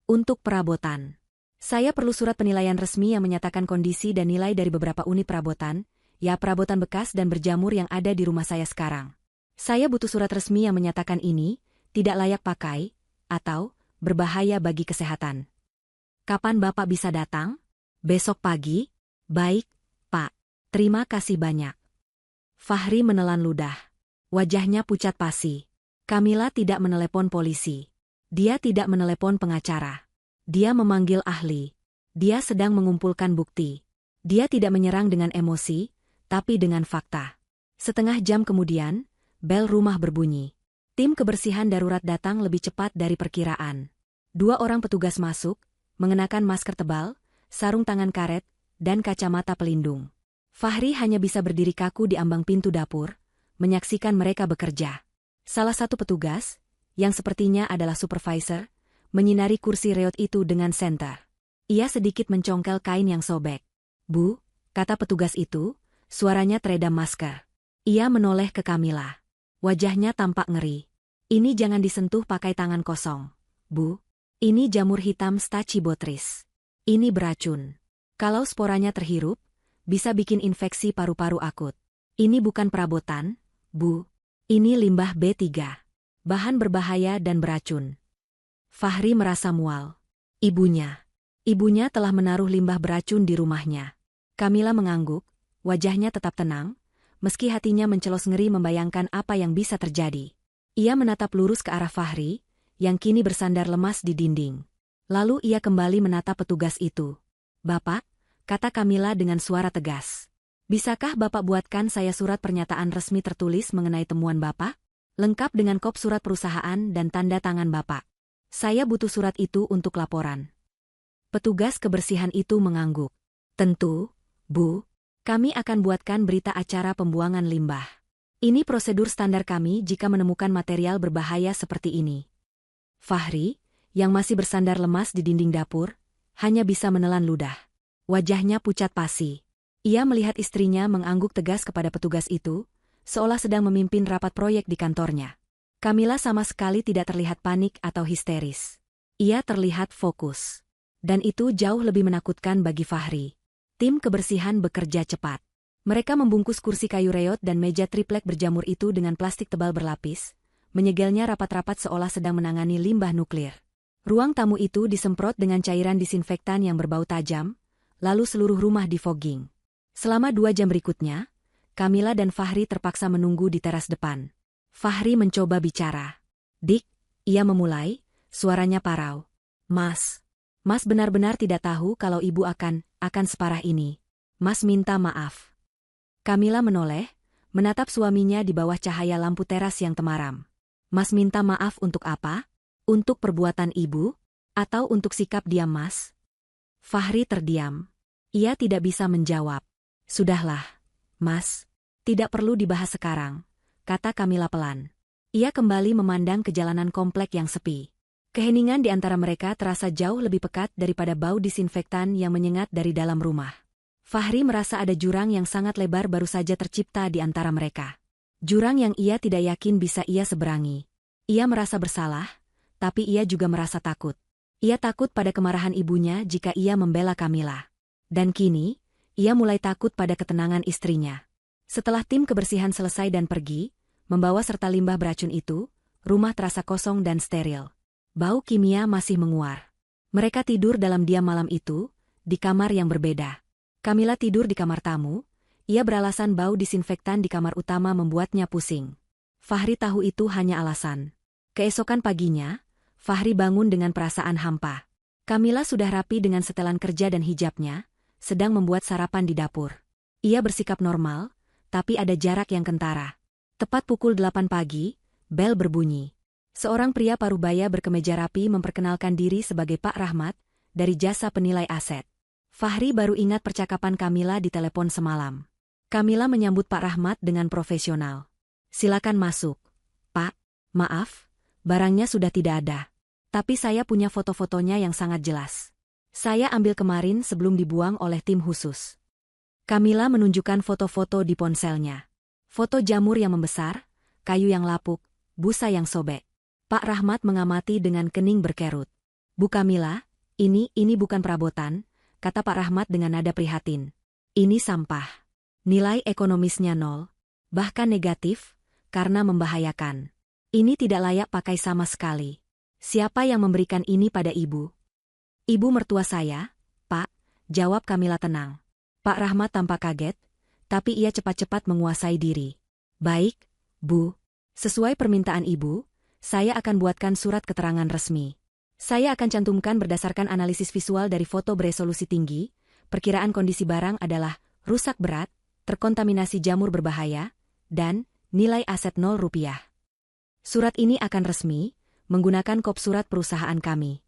Untuk perabotan. Saya perlu surat penilaian resmi yang menyatakan kondisi dan nilai dari beberapa unit perabotan, ya perabotan bekas dan berjamur yang ada di rumah saya sekarang. Saya butuh surat resmi yang menyatakan ini tidak layak pakai, atau berbahaya bagi kesehatan. Kapan Bapak bisa datang? Besok pagi? Baik, Pak. Terima kasih banyak. Fahri menelan ludah. Wajahnya pucat pasi. Kamila tidak menelepon polisi. Dia tidak menelepon pengacara. Dia memanggil ahli. Dia sedang mengumpulkan bukti. Dia tidak menyerang dengan emosi, tapi dengan fakta. Setengah jam kemudian, bel rumah berbunyi. Tim kebersihan darurat datang lebih cepat dari perkiraan. 2 orang petugas masuk, mengenakan masker tebal, sarung tangan karet, dan kacamata pelindung. Fahri hanya bisa berdiri kaku di ambang pintu dapur, menyaksikan mereka bekerja. Salah satu petugas, yang sepertinya adalah supervisor, menyinari kursi reot itu dengan senter. Ia sedikit mencongkel kain yang sobek. Bu, kata petugas itu, suaranya teredam masker. Ia menoleh ke Kamila. Wajahnya tampak ngeri. Ini jangan disentuh pakai tangan kosong. Bu, ini jamur hitam Stachybotrys. Ini beracun. Kalau sporanya terhirup, bisa bikin infeksi paru-paru akut. Ini bukan perabotan, Bu. Ini limbah B3. Bahan berbahaya dan beracun. Fahri merasa mual. Ibunya telah menaruh limbah beracun di rumahnya. Kamila mengangguk, wajahnya tetap tenang, meski hatinya mencelos ngeri membayangkan apa yang bisa terjadi. Ia menatap lurus ke arah Fahri, yang kini bersandar lemas di dinding. Lalu ia kembali menatap petugas itu. "Bapak," kata Kamila dengan suara tegas. "Bisakah Bapak buatkan saya surat pernyataan resmi tertulis mengenai temuan Bapak? Lengkap dengan kop surat perusahaan dan tanda tangan Bapak. Saya butuh surat itu untuk laporan." Petugas kebersihan itu mengangguk. "Tentu, Bu. Kami akan buatkan berita acara pembuangan limbah. Ini prosedur standar kami jika menemukan material berbahaya seperti ini." Fahri, yang masih bersandar lemas di dinding dapur, hanya bisa menelan ludah. Wajahnya pucat pasi. Ia melihat istrinya mengangguk tegas kepada petugas itu, seolah sedang memimpin rapat proyek di kantornya. Kamila sama sekali tidak terlihat panik atau histeris. Ia terlihat fokus. Dan itu jauh lebih menakutkan bagi Fahri. Tim kebersihan bekerja cepat. Mereka membungkus kursi kayu reot dan meja triplek berjamur itu dengan plastik tebal berlapis, menyegelnya rapat-rapat seolah sedang menangani limbah nuklir. Ruang tamu itu disemprot dengan cairan disinfektan yang berbau tajam, lalu seluruh rumah difogging. Selama 2 jam berikutnya, Kamila dan Fahri terpaksa menunggu di teras depan. Fahri mencoba bicara. "Dik," ia memulai, suaranya parau. Mas benar-benar tidak tahu kalau ibu akan separah ini. Mas minta maaf." Kamila menoleh, menatap suaminya di bawah cahaya lampu teras yang temaram. "Mas minta maaf untuk apa? Untuk perbuatan ibu? Atau untuk sikap diam Mas?" Fahri terdiam. Ia tidak bisa menjawab. "Sudahlah, Mas. Tidak perlu dibahas sekarang," kata Kamila pelan. Ia kembali memandang ke jalanan komplek yang sepi. Keheningan di antara mereka terasa jauh lebih pekat daripada bau disinfektan yang menyengat dari dalam rumah. Fahri merasa ada jurang yang sangat lebar baru saja tercipta di antara mereka. Jurang yang ia tidak yakin bisa ia seberangi. Ia merasa bersalah, tapi ia juga merasa takut. Ia takut pada kemarahan ibunya jika ia membela Kamila. Dan kini, ia mulai takut pada ketenangan istrinya. Setelah tim kebersihan selesai dan pergi, membawa serta limbah beracun itu, rumah terasa kosong dan steril. Bau kimia masih menguar. Mereka tidur dalam diam malam itu, di kamar yang berbeda. Kamila tidur di kamar tamu, ia beralasan bau disinfektan di kamar utama membuatnya pusing. Fahri tahu itu hanya alasan. Keesokan paginya, Fahri bangun dengan perasaan hampa. Kamila sudah rapi dengan setelan kerja dan hijabnya, sedang membuat sarapan di dapur. Ia bersikap normal, tapi ada jarak yang kentara. Tepat pukul 8 pagi, bel berbunyi. Seorang pria parubaya berkemeja rapi memperkenalkan diri sebagai Pak Rahmat, dari jasa penilai aset. Fahri baru ingat percakapan Kamila di telepon semalam. Kamila menyambut Pak Rahmat dengan profesional. "Silakan masuk." "Pak, maaf, barangnya sudah tidak ada. Tapi saya punya foto-fotonya yang sangat jelas. Saya ambil kemarin sebelum dibuang oleh tim khusus." Kamila menunjukkan foto-foto di ponselnya. Foto jamur yang membesar, kayu yang lapuk, busa yang sobek. Pak Rahmat mengamati dengan kening berkerut. "Bu Kamila, ini bukan perabotan," kata Pak Rahmat dengan nada prihatin. "Ini sampah. Nilai ekonomisnya 0. Bahkan negatif, karena membahayakan. Ini tidak layak pakai sama sekali. Siapa yang memberikan ini pada ibu?" "Ibu mertua saya, Pak," jawab Kamila tenang. Pak Rahmat tampak kaget, tapi ia cepat-cepat menguasai diri. "Baik, Bu. Sesuai permintaan ibu, saya akan buatkan surat keterangan resmi. Saya akan cantumkan berdasarkan analisis visual dari foto beresolusi tinggi, perkiraan kondisi barang adalah rusak berat, terkontaminasi jamur berbahaya, dan nilai aset 0 rupiah. Surat ini akan resmi, menggunakan kop surat perusahaan kami."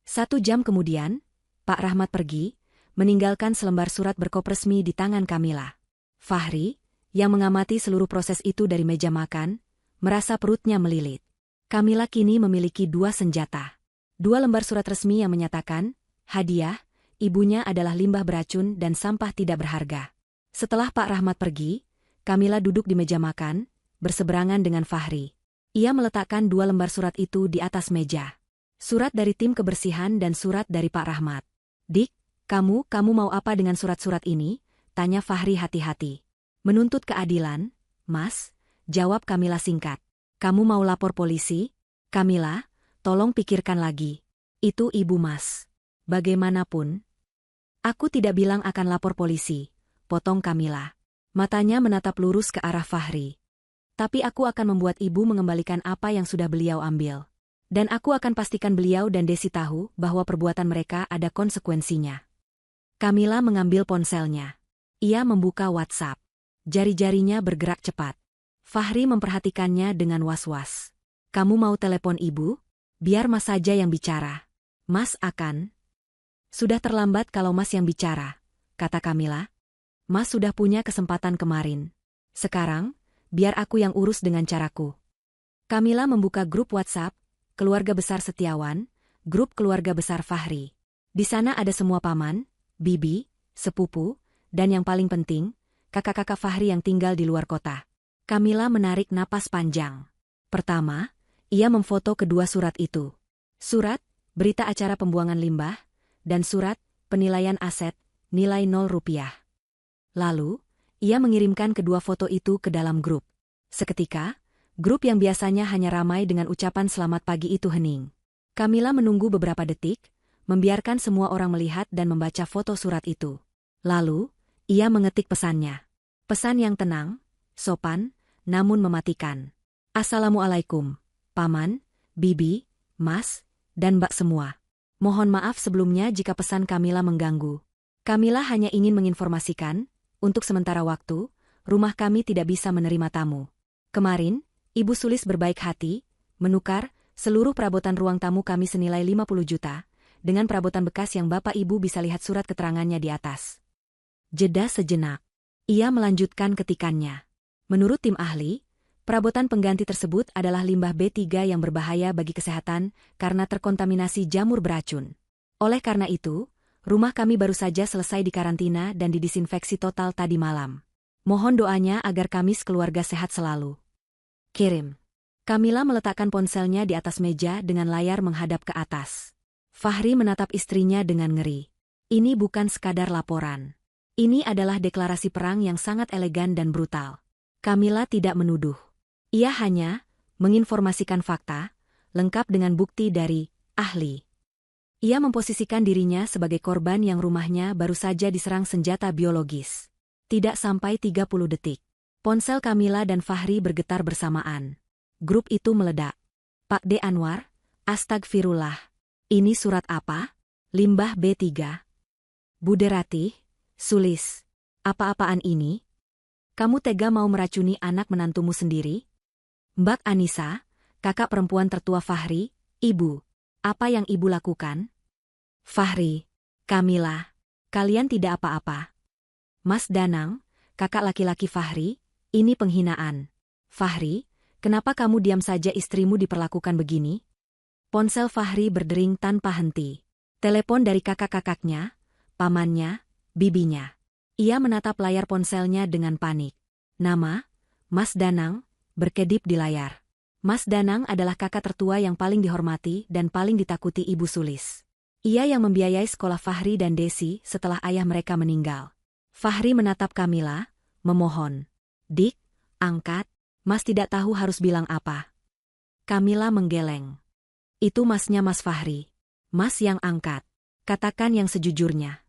1 jam kemudian, Pak Rahmat pergi, meninggalkan selembar surat berkop resmi di tangan Kamila. Fahri, yang mengamati seluruh proses itu dari meja makan, merasa perutnya melilit. Kamila kini memiliki 2 senjata. 2 lembar surat resmi yang menyatakan, hadiah, ibunya adalah limbah beracun dan sampah tidak berharga. Setelah Pak Rahmat pergi, Kamila duduk di meja makan, berseberangan dengan Fahri. Ia meletakkan 2 lembar surat itu di atas meja. Surat dari tim kebersihan dan surat dari Pak Rahmat. "Dik, kamu mau apa dengan surat-surat ini?" tanya Fahri hati-hati. Menuntut keadilan, Mas, jawab Kamila singkat. Kamu mau lapor polisi? Kamila, tolong pikirkan lagi. Itu ibu Mas. Bagaimanapun, aku tidak bilang akan lapor polisi, potong Kamila. Matanya menatap lurus ke arah Fahri. Tapi aku akan membuat ibu mengembalikan apa yang sudah beliau ambil. Dan aku akan pastikan beliau dan Desi tahu bahwa perbuatan mereka ada konsekuensinya. Kamila mengambil ponselnya. Ia membuka WhatsApp. Jari-jarinya bergerak cepat. Fahri memperhatikannya dengan was-was. Kamu mau telepon ibu? Biar Mas saja yang bicara. Mas akan. Sudah terlambat kalau Mas yang bicara, kata Kamila. Mas sudah punya kesempatan kemarin. Sekarang, biar aku yang urus dengan caraku. Kamila membuka grup WhatsApp, keluarga besar Setiawan, grup keluarga besar Fahri. Di sana ada semua paman, bibi, sepupu, dan yang paling penting, kakak-kakak Fahri yang tinggal di luar kota. Kamila menarik napas panjang. Pertama, ia memfoto kedua surat itu. Surat, berita acara pembuangan limbah, dan surat, penilaian aset, nilai 0 rupiah. Lalu, ia mengirimkan kedua foto itu ke dalam grup. Seketika, grup yang biasanya hanya ramai dengan ucapan selamat pagi itu hening. Kamila menunggu beberapa detik, membiarkan semua orang melihat dan membaca foto surat itu. Lalu, ia mengetik pesannya. Pesan yang tenang, sopan, namun mematikan. Assalamualaikum, Paman, Bibi, Mas, dan Mbak semua. Mohon maaf sebelumnya jika pesan Kamila mengganggu. Kamila hanya ingin menginformasikan, untuk sementara waktu, rumah kami tidak bisa menerima tamu. Kemarin, Ibu Sulis berbaik hati, menukar seluruh perabotan ruang tamu kami senilai 50 juta, dengan perabotan bekas yang Bapak Ibu bisa lihat surat keterangannya di atas. Jeda sejenak. Ia melanjutkan ketikannya. Menurut tim ahli, perabotan pengganti tersebut adalah limbah B3 yang berbahaya bagi kesehatan karena terkontaminasi jamur beracun. Oleh karena itu, rumah kami baru saja selesai dikarantina dan didisinfeksi total tadi malam. Mohon doanya agar kami sekeluarga sehat selalu. Kirim. Kamila meletakkan ponselnya di atas meja dengan layar menghadap ke atas. Fahri menatap istrinya dengan ngeri. Ini bukan sekadar laporan. Ini adalah deklarasi perang yang sangat elegan dan brutal. Kamila tidak menuduh. Ia hanya menginformasikan fakta, lengkap dengan bukti dari ahli. Ia memposisikan dirinya sebagai korban yang rumahnya baru saja diserang senjata biologis. Tidak sampai 30 detik. Ponsel Kamila dan Fahri bergetar bersamaan. Grup itu meledak. Pak D. Anwar, astagfirullah. Ini surat apa? Limbah B3. Bude Ratih, Sulis. Apa-apaan ini? Kamu tega mau meracuni anak menantumu sendiri? Mbak Anissa, kakak perempuan tertua Fahri, ibu. Apa yang ibu lakukan? Fahri, Kamila, kalian tidak apa-apa. Mas Danang, kakak laki-laki Fahri, ini penghinaan. Fahri, kenapa kamu diam saja istrimu diperlakukan begini? Ponsel Fahri berdering tanpa henti. Telepon dari kakak-kakaknya, pamannya, bibinya. Ia menatap layar ponselnya dengan panik. Nama, Mas Danang, berkedip di layar. Mas Danang adalah kakak tertua yang paling dihormati dan paling ditakuti Ibu Sulis. Ia yang membiayai sekolah Fahri dan Desi setelah ayah mereka meninggal. Fahri menatap Kamila, memohon. Dik, angkat, Mas tidak tahu harus bilang apa. Kamila menggeleng. Itu masnya Mas Fahri. Mas yang angkat. Katakan yang sejujurnya.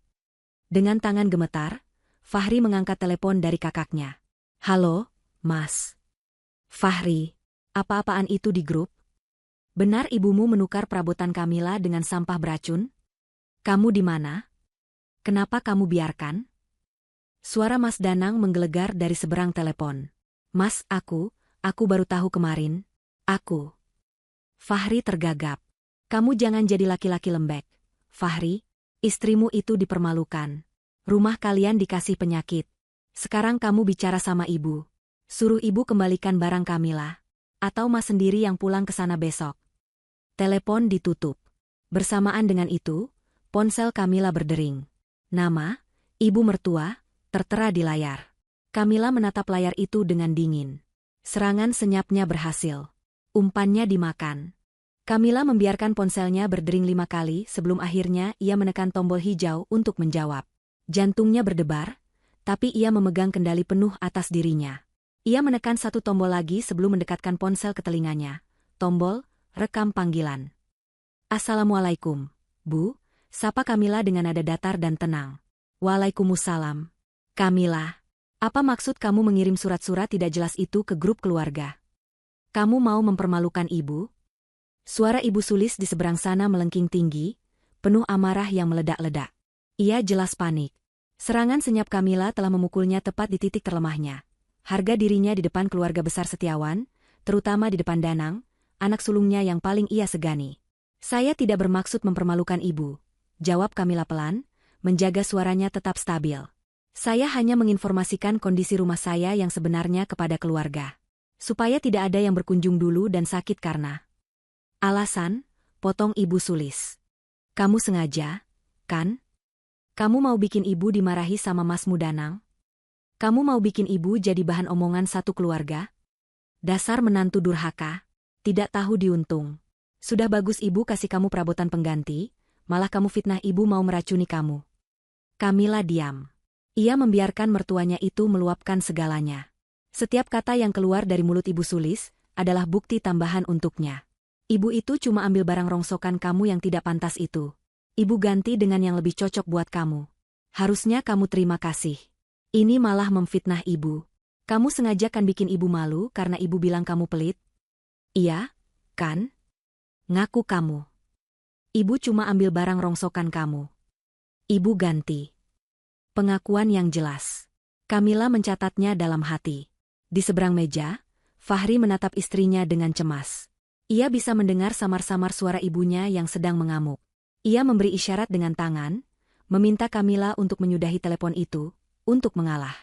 Dengan tangan gemetar, Fahri mengangkat telepon dari kakaknya. Halo, Mas. Fahri. Apa-apaan itu di grup? Benar ibumu menukar perabotan Kamila dengan sampah beracun? Kamu di mana? Kenapa kamu biarkan? Suara Mas Danang menggelegar dari seberang telepon. Mas, aku baru tahu kemarin. Aku. Fahri tergagap. Kamu jangan jadi laki-laki lembek. Fahri, istrimu itu dipermalukan. Rumah kalian dikasih penyakit. Sekarang kamu bicara sama ibu. Suruh ibu kembalikan barang Kamila. Atau Mas sendiri yang pulang ke sana besok. Telepon ditutup. Bersamaan dengan itu, ponsel Kamila berdering. Nama, ibu mertua, tertera di layar. Kamila menatap layar itu dengan dingin. Serangan senyapnya berhasil. Umpannya dimakan. Kamila membiarkan ponselnya berdering 5 kali sebelum akhirnya ia menekan tombol hijau untuk menjawab. Jantungnya berdebar, tapi ia memegang kendali penuh atas dirinya. Ia menekan satu tombol lagi sebelum mendekatkan ponsel ke telinganya. Tombol, rekam panggilan. Assalamualaikum, Bu, sapa Kamila dengan nada datar dan tenang. Waalaikumsalam. Kamila, apa maksud kamu mengirim surat-surat tidak jelas itu ke grup keluarga? Kamu mau mempermalukan ibu? Suara Ibu Sulis di seberang sana melengking tinggi, penuh amarah yang meledak-ledak. Ia jelas panik. Serangan senyap Kamila telah memukulnya tepat di titik terlemahnya. Harga dirinya di depan keluarga besar Setiawan, terutama di depan Danang, anak sulungnya yang paling ia segani. Saya tidak bermaksud mempermalukan ibu, jawab Kamila pelan, menjaga suaranya tetap stabil. Saya hanya menginformasikan kondisi rumah saya yang sebenarnya kepada keluarga. Supaya tidak ada yang berkunjung dulu dan sakit karena alasan, potong Ibu Sulis. Kamu sengaja, kan? Kamu mau bikin ibu dimarahi sama Mas Mudanang? Kamu mau bikin ibu jadi bahan omongan satu keluarga? Dasar menantu durhaka, tidak tahu diuntung. Sudah bagus ibu kasih kamu perabotan pengganti, malah kamu fitnah ibu mau meracuni kamu. Kamila diam. Ia membiarkan mertuanya itu meluapkan segalanya. Setiap kata yang keluar dari mulut Ibu Sulis adalah bukti tambahan untuknya. Ibu itu cuma ambil barang rongsokan kamu yang tidak pantas itu. Ibu ganti dengan yang lebih cocok buat kamu. Harusnya kamu terima kasih. Ini malah memfitnah ibu. Kamu sengaja kan bikin ibu malu karena ibu bilang kamu pelit? Iya, kan? Ngaku kamu. Ibu cuma ambil barang rongsokan kamu. Ibu ganti. Pengakuan yang jelas. Kamila mencatatnya dalam hati. Di seberang meja, Fahri menatap istrinya dengan cemas. Ia bisa mendengar samar-samar suara ibunya yang sedang mengamuk. Ia memberi isyarat dengan tangan, meminta Kamila untuk menyudahi telepon itu, untuk mengalah.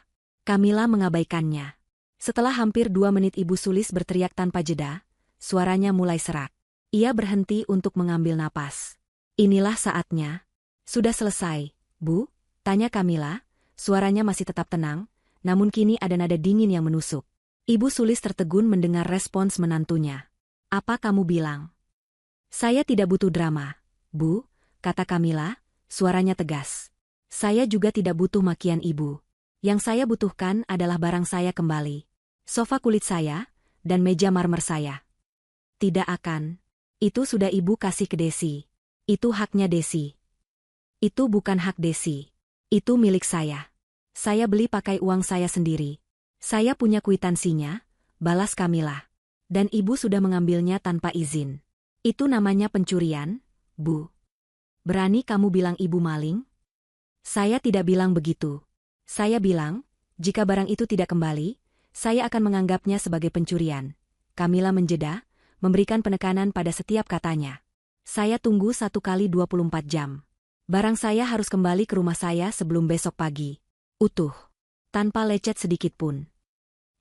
Kamila mengabaikannya. Setelah hampir 2 menit Ibu Sulis berteriak tanpa jeda, suaranya mulai serak. Ia berhenti untuk mengambil napas. Inilah saatnya. Sudah selesai, Bu? Tanya Kamila, suaranya masih tetap tenang, namun kini ada nada dingin yang menusuk. Ibu Sulis tertegun mendengar respons menantunya. Apa kamu bilang? Saya tidak butuh drama, Bu, kata Kamila, suaranya tegas. Saya juga tidak butuh makian ibu. Yang saya butuhkan adalah barang saya kembali. Sofa kulit saya, dan meja marmer saya. Tidak akan. Itu sudah ibu kasih ke Desi. Itu haknya Desi. Itu bukan hak Desi. Itu milik saya. Saya beli pakai uang saya sendiri. Saya punya kwitansinya, balas Kamila. Dan ibu sudah mengambilnya tanpa izin. Itu namanya pencurian, Bu. Berani kamu bilang ibu maling? Saya tidak bilang begitu. Saya bilang, jika barang itu tidak kembali, saya akan menganggapnya sebagai pencurian. Kamila menjeda, memberikan penekanan pada setiap katanya. Saya tunggu 1 kali 24 jam. Barang saya harus kembali ke rumah saya sebelum besok pagi. Utuh. Tanpa lecet sedikit pun.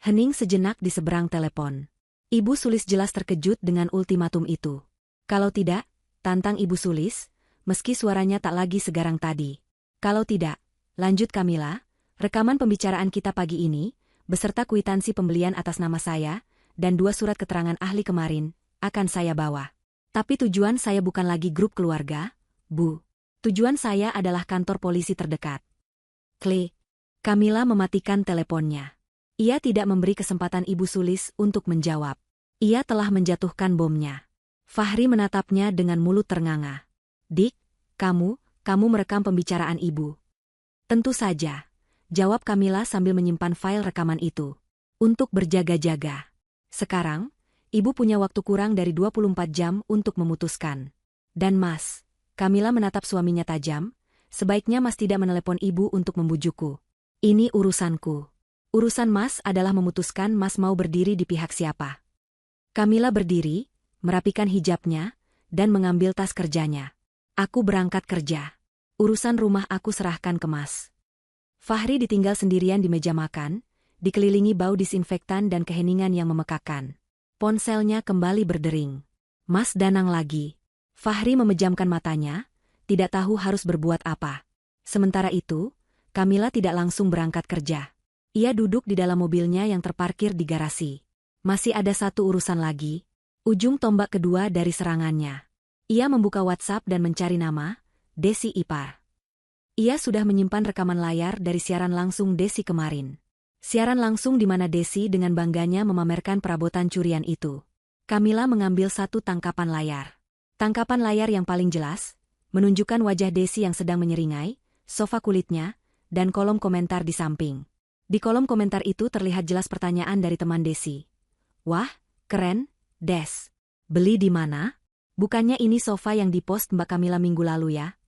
Hening sejenak di seberang telepon. Ibu Sulis jelas terkejut dengan ultimatum itu. Kalau tidak, tantang Ibu Sulis, meski suaranya tak lagi segarang tadi. Kalau tidak, lanjut Kamila, rekaman pembicaraan kita pagi ini, beserta kwitansi pembelian atas nama saya, dan 2 surat keterangan ahli kemarin, akan saya bawa. Tapi tujuan saya bukan lagi grup keluarga, Bu. Tujuan saya adalah kantor polisi terdekat. Klik. Kamila mematikan teleponnya. Ia tidak memberi kesempatan Ibu Sulis untuk menjawab. Ia telah menjatuhkan bomnya. Fahri menatapnya dengan mulut ternganga. Dik, kamu merekam pembicaraan ibu. Tentu saja, jawab Kamila sambil menyimpan file rekaman itu. Untuk berjaga-jaga. Sekarang, ibu punya waktu kurang dari 24 jam untuk memutuskan. Dan Mas, Kamila menatap suaminya tajam, sebaiknya Mas tidak menelepon ibu untuk membujukku. Ini urusanku. Urusan Mas adalah memutuskan Mas mau berdiri di pihak siapa. Kamila berdiri, merapikan hijabnya, dan mengambil tas kerjanya. Aku berangkat kerja. Urusan rumah aku serahkan ke Mas. Fahri ditinggal sendirian di meja makan, dikelilingi bau disinfektan dan keheningan yang memekakan. Ponselnya kembali berdering. Mas Danang lagi. Fahri memejamkan matanya, tidak tahu harus berbuat apa. Sementara itu, Kamila tidak langsung berangkat kerja. Ia duduk di dalam mobilnya yang terparkir di garasi. Masih ada satu urusan lagi. Ujung tombak kedua dari serangannya. Ia membuka WhatsApp dan mencari nama, Desi Ipar. Ia sudah menyimpan rekaman layar dari siaran langsung Desi kemarin. Siaran langsung di mana Desi dengan bangganya memamerkan perabotan curian itu. Kamila mengambil satu tangkapan layar. Tangkapan layar yang paling jelas, menunjukkan wajah Desi yang sedang menyeringai, sofa kulitnya, dan kolom komentar di samping. Di kolom komentar itu terlihat jelas pertanyaan dari teman Desi. Wah, keren, Des. Beli di mana? Bukannya ini sofa yang dipost Mbak Kamila minggu lalu ya?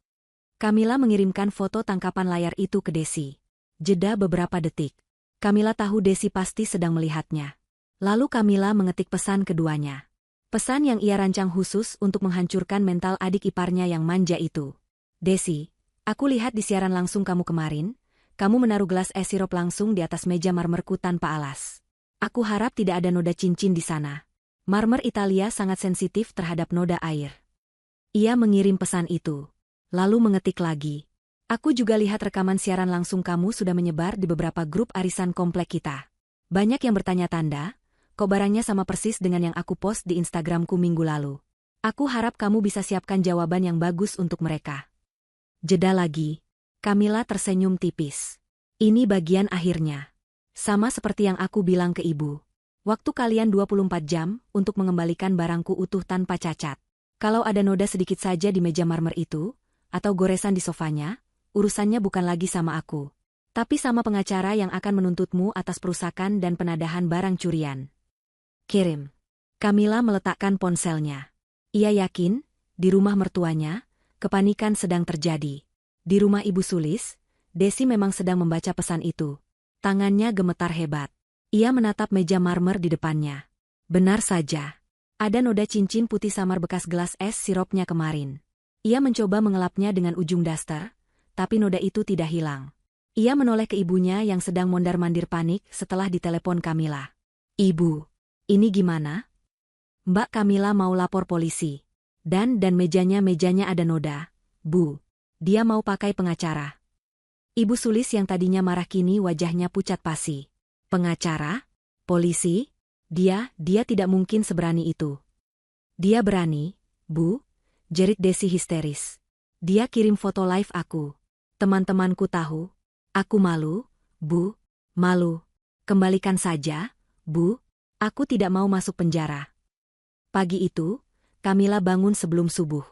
Kamila mengirimkan foto tangkapan layar itu ke Desi. Jeda beberapa detik. Kamila tahu Desi pasti sedang melihatnya. Lalu Kamila mengetik pesan keduanya. Pesan yang ia rancang khusus untuk menghancurkan mental adik iparnya yang manja itu. Desi, aku lihat di siaran langsung kamu kemarin, kamu menaruh gelas es sirup langsung di atas meja marmerku tanpa alas. Aku harap tidak ada noda cincin di sana. Marmer Italia sangat sensitif terhadap noda air. Ia mengirim pesan itu. Lalu mengetik lagi. Aku juga lihat rekaman siaran langsung kamu sudah menyebar di beberapa grup arisan komplek kita. Banyak yang bertanya-tanda, kok barangnya sama persis dengan yang aku post di Instagramku minggu lalu. Aku harap kamu bisa siapkan jawaban yang bagus untuk mereka. Jeda lagi. Kamila tersenyum tipis. Ini bagian akhirnya. Sama seperti yang aku bilang ke ibu. Waktu kalian 24 jam untuk mengembalikan barangku utuh tanpa cacat. Kalau ada noda sedikit saja di meja marmer itu, atau goresan di sofanya, urusannya bukan lagi sama aku. Tapi sama pengacara yang akan menuntutmu atas perusakan dan penadahan barang curian. Kirim. Kamila meletakkan ponselnya. Ia yakin, di rumah mertuanya, kepanikan sedang terjadi. Di rumah Ibu Sulis, Desi memang sedang membaca pesan itu. Tangannya gemetar hebat. Ia menatap meja marmer di depannya. Benar saja. Ada noda cincin putih samar bekas gelas es sirupnya kemarin. Ia mencoba mengelapnya dengan ujung daster, tapi noda itu tidak hilang. Ia menoleh ke ibunya yang sedang mondar-mandir panik setelah ditelepon Kamila. Ibu, ini gimana? Mbak Kamila mau lapor polisi. Dan mejanya ada noda. Bu, dia mau pakai pengacara. Ibu Sulis yang tadinya marah kini wajahnya pucat pasi. Pengacara? Polisi? Dia tidak mungkin seberani itu. Dia berani, Bu, jerit Desi histeris. Dia kirim foto live aku. Teman-temanku tahu. Aku malu, Bu, malu. Kembalikan saja, Bu, aku tidak mau masuk penjara. Pagi itu, Kamila bangun sebelum subuh.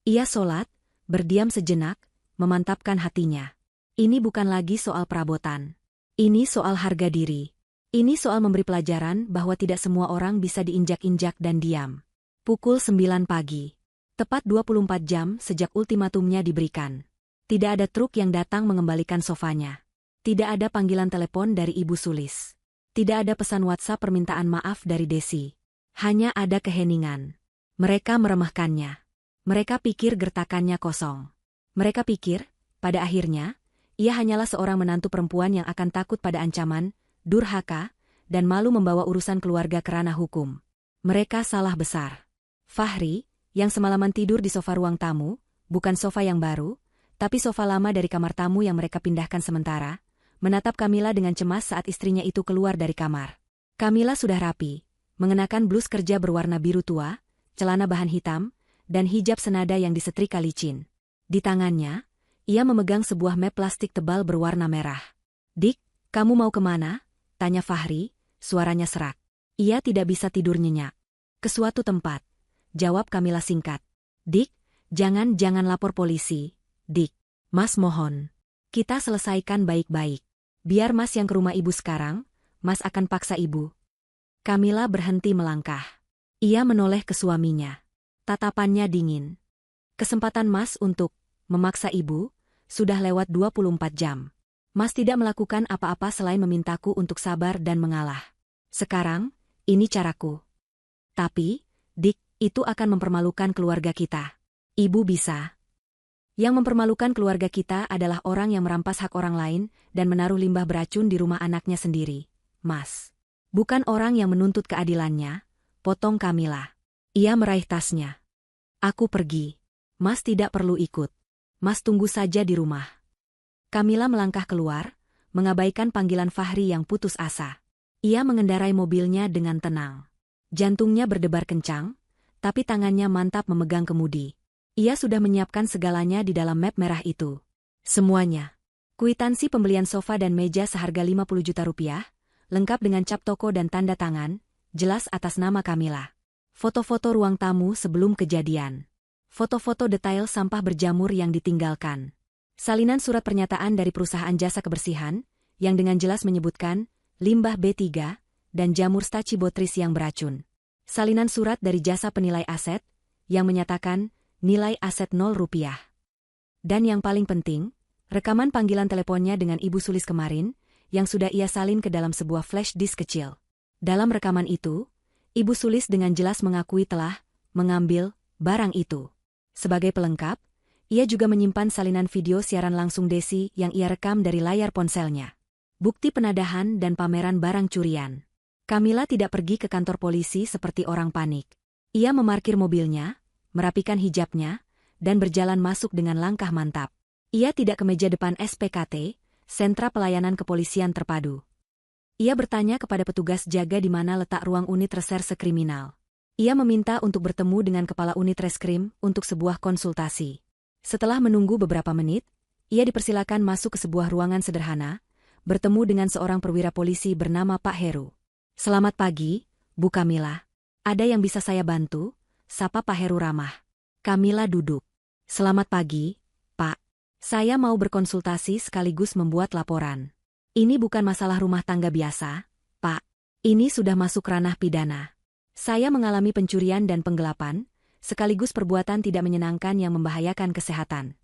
Ia sholat, berdiam sejenak, memantapkan hatinya. Ini bukan lagi soal perabotan. Ini soal harga diri. Ini soal memberi pelajaran bahwa tidak semua orang bisa diinjak-injak dan diam. Pukul 9 pagi. Tepat 24 jam sejak ultimatumnya diberikan. Tidak ada truk yang datang mengembalikan sofanya. Tidak ada panggilan telepon dari Ibu Sulis. Tidak ada pesan WhatsApp permintaan maaf dari Desi. Hanya ada keheningan. Mereka meremehkannya. Mereka pikir gertakannya kosong. Mereka pikir, pada akhirnya, ia hanyalah seorang menantu perempuan yang akan takut pada ancaman, durhaka, dan malu membawa urusan keluarga ke ranah hukum. Mereka salah besar. Fahri, yang semalaman tidur di sofa ruang tamu, bukan sofa yang baru, tapi sofa lama dari kamar tamu yang mereka pindahkan sementara, menatap Kamila dengan cemas saat istrinya itu keluar dari kamar. Kamila sudah rapi, mengenakan blus kerja berwarna biru tua, celana bahan hitam, dan hijab senada yang disetrika licin. Di tangannya, ia memegang sebuah map plastik tebal berwarna merah. Dik, kamu mau kemana? Tanya Fahri, suaranya serak. Ia tidak bisa tidur nyenyak. Ke suatu tempat. Jawab Kamila singkat. Dik, jangan lapor polisi. Dik, Mas mohon. Kita selesaikan baik-baik. Biar Mas yang ke rumah ibu sekarang, Mas akan paksa ibu. Kamila berhenti melangkah. Ia menoleh ke suaminya. Tatapannya dingin. Kesempatan Mas untuk memaksa ibu, sudah lewat 24 jam. Mas tidak melakukan apa-apa selain memintaku untuk sabar dan mengalah. Sekarang, ini caraku. Tapi, Dik, itu akan mempermalukan keluarga kita. Ibu bisa. Yang mempermalukan keluarga kita adalah orang yang merampas hak orang lain dan menaruh limbah beracun di rumah anaknya sendiri, Mas. Bukan orang yang menuntut keadilannya, potong Kamila. Ia meraih tasnya. Aku pergi. Mas tidak perlu ikut. Mas tunggu saja di rumah. Kamila melangkah keluar, mengabaikan panggilan Fahri yang putus asa. Ia mengendarai mobilnya dengan tenang. Jantungnya berdebar kencang, tapi tangannya mantap memegang kemudi. Ia sudah menyiapkan segalanya di dalam map merah itu. Semuanya. Kwitansi pembelian sofa dan meja seharga 50 juta rupiah, lengkap dengan cap toko dan tanda tangan, jelas atas nama Kamila. Foto-foto ruang tamu sebelum kejadian. Foto-foto detail sampah berjamur yang ditinggalkan. Salinan surat pernyataan dari perusahaan jasa kebersihan, yang dengan jelas menyebutkan limbah B3 dan jamur stachybotrys yang beracun. Salinan surat dari jasa penilai aset, yang menyatakan nilai aset 0 rupiah. Dan yang paling penting, rekaman panggilan teleponnya dengan Ibu Sulis kemarin, yang sudah ia salin ke dalam sebuah flash disk kecil. Dalam rekaman itu, Ibu Sulis dengan jelas mengakui telah mengambil barang itu. Sebagai pelengkap, ia juga menyimpan salinan video siaran langsung Desi yang ia rekam dari layar ponselnya. Bukti penadahan dan pameran barang curian. Kamila tidak pergi ke kantor polisi seperti orang panik. Ia memarkir mobilnya, merapikan hijabnya, dan berjalan masuk dengan langkah mantap. Ia tidak ke meja depan SPKT, Sentra Pelayanan Kepolisian Terpadu. Ia bertanya kepada petugas jaga di mana letak ruang unit reserse kriminal. Ia meminta untuk bertemu dengan Kepala Unit Reskrim untuk sebuah konsultasi. Setelah menunggu beberapa menit, ia dipersilakan masuk ke sebuah ruangan sederhana, bertemu dengan seorang perwira polisi bernama Pak Heru. "Selamat pagi, Bu Kamila. Ada yang bisa saya bantu?" sapa Pak Heru ramah. Kamila duduk. "Selamat pagi, Pak. Saya mau berkonsultasi sekaligus membuat laporan. Ini bukan masalah rumah tangga biasa, Pak. Ini sudah masuk ranah pidana. Saya mengalami pencurian dan penggelapan, sekaligus perbuatan tidak menyenangkan yang membahayakan kesehatan."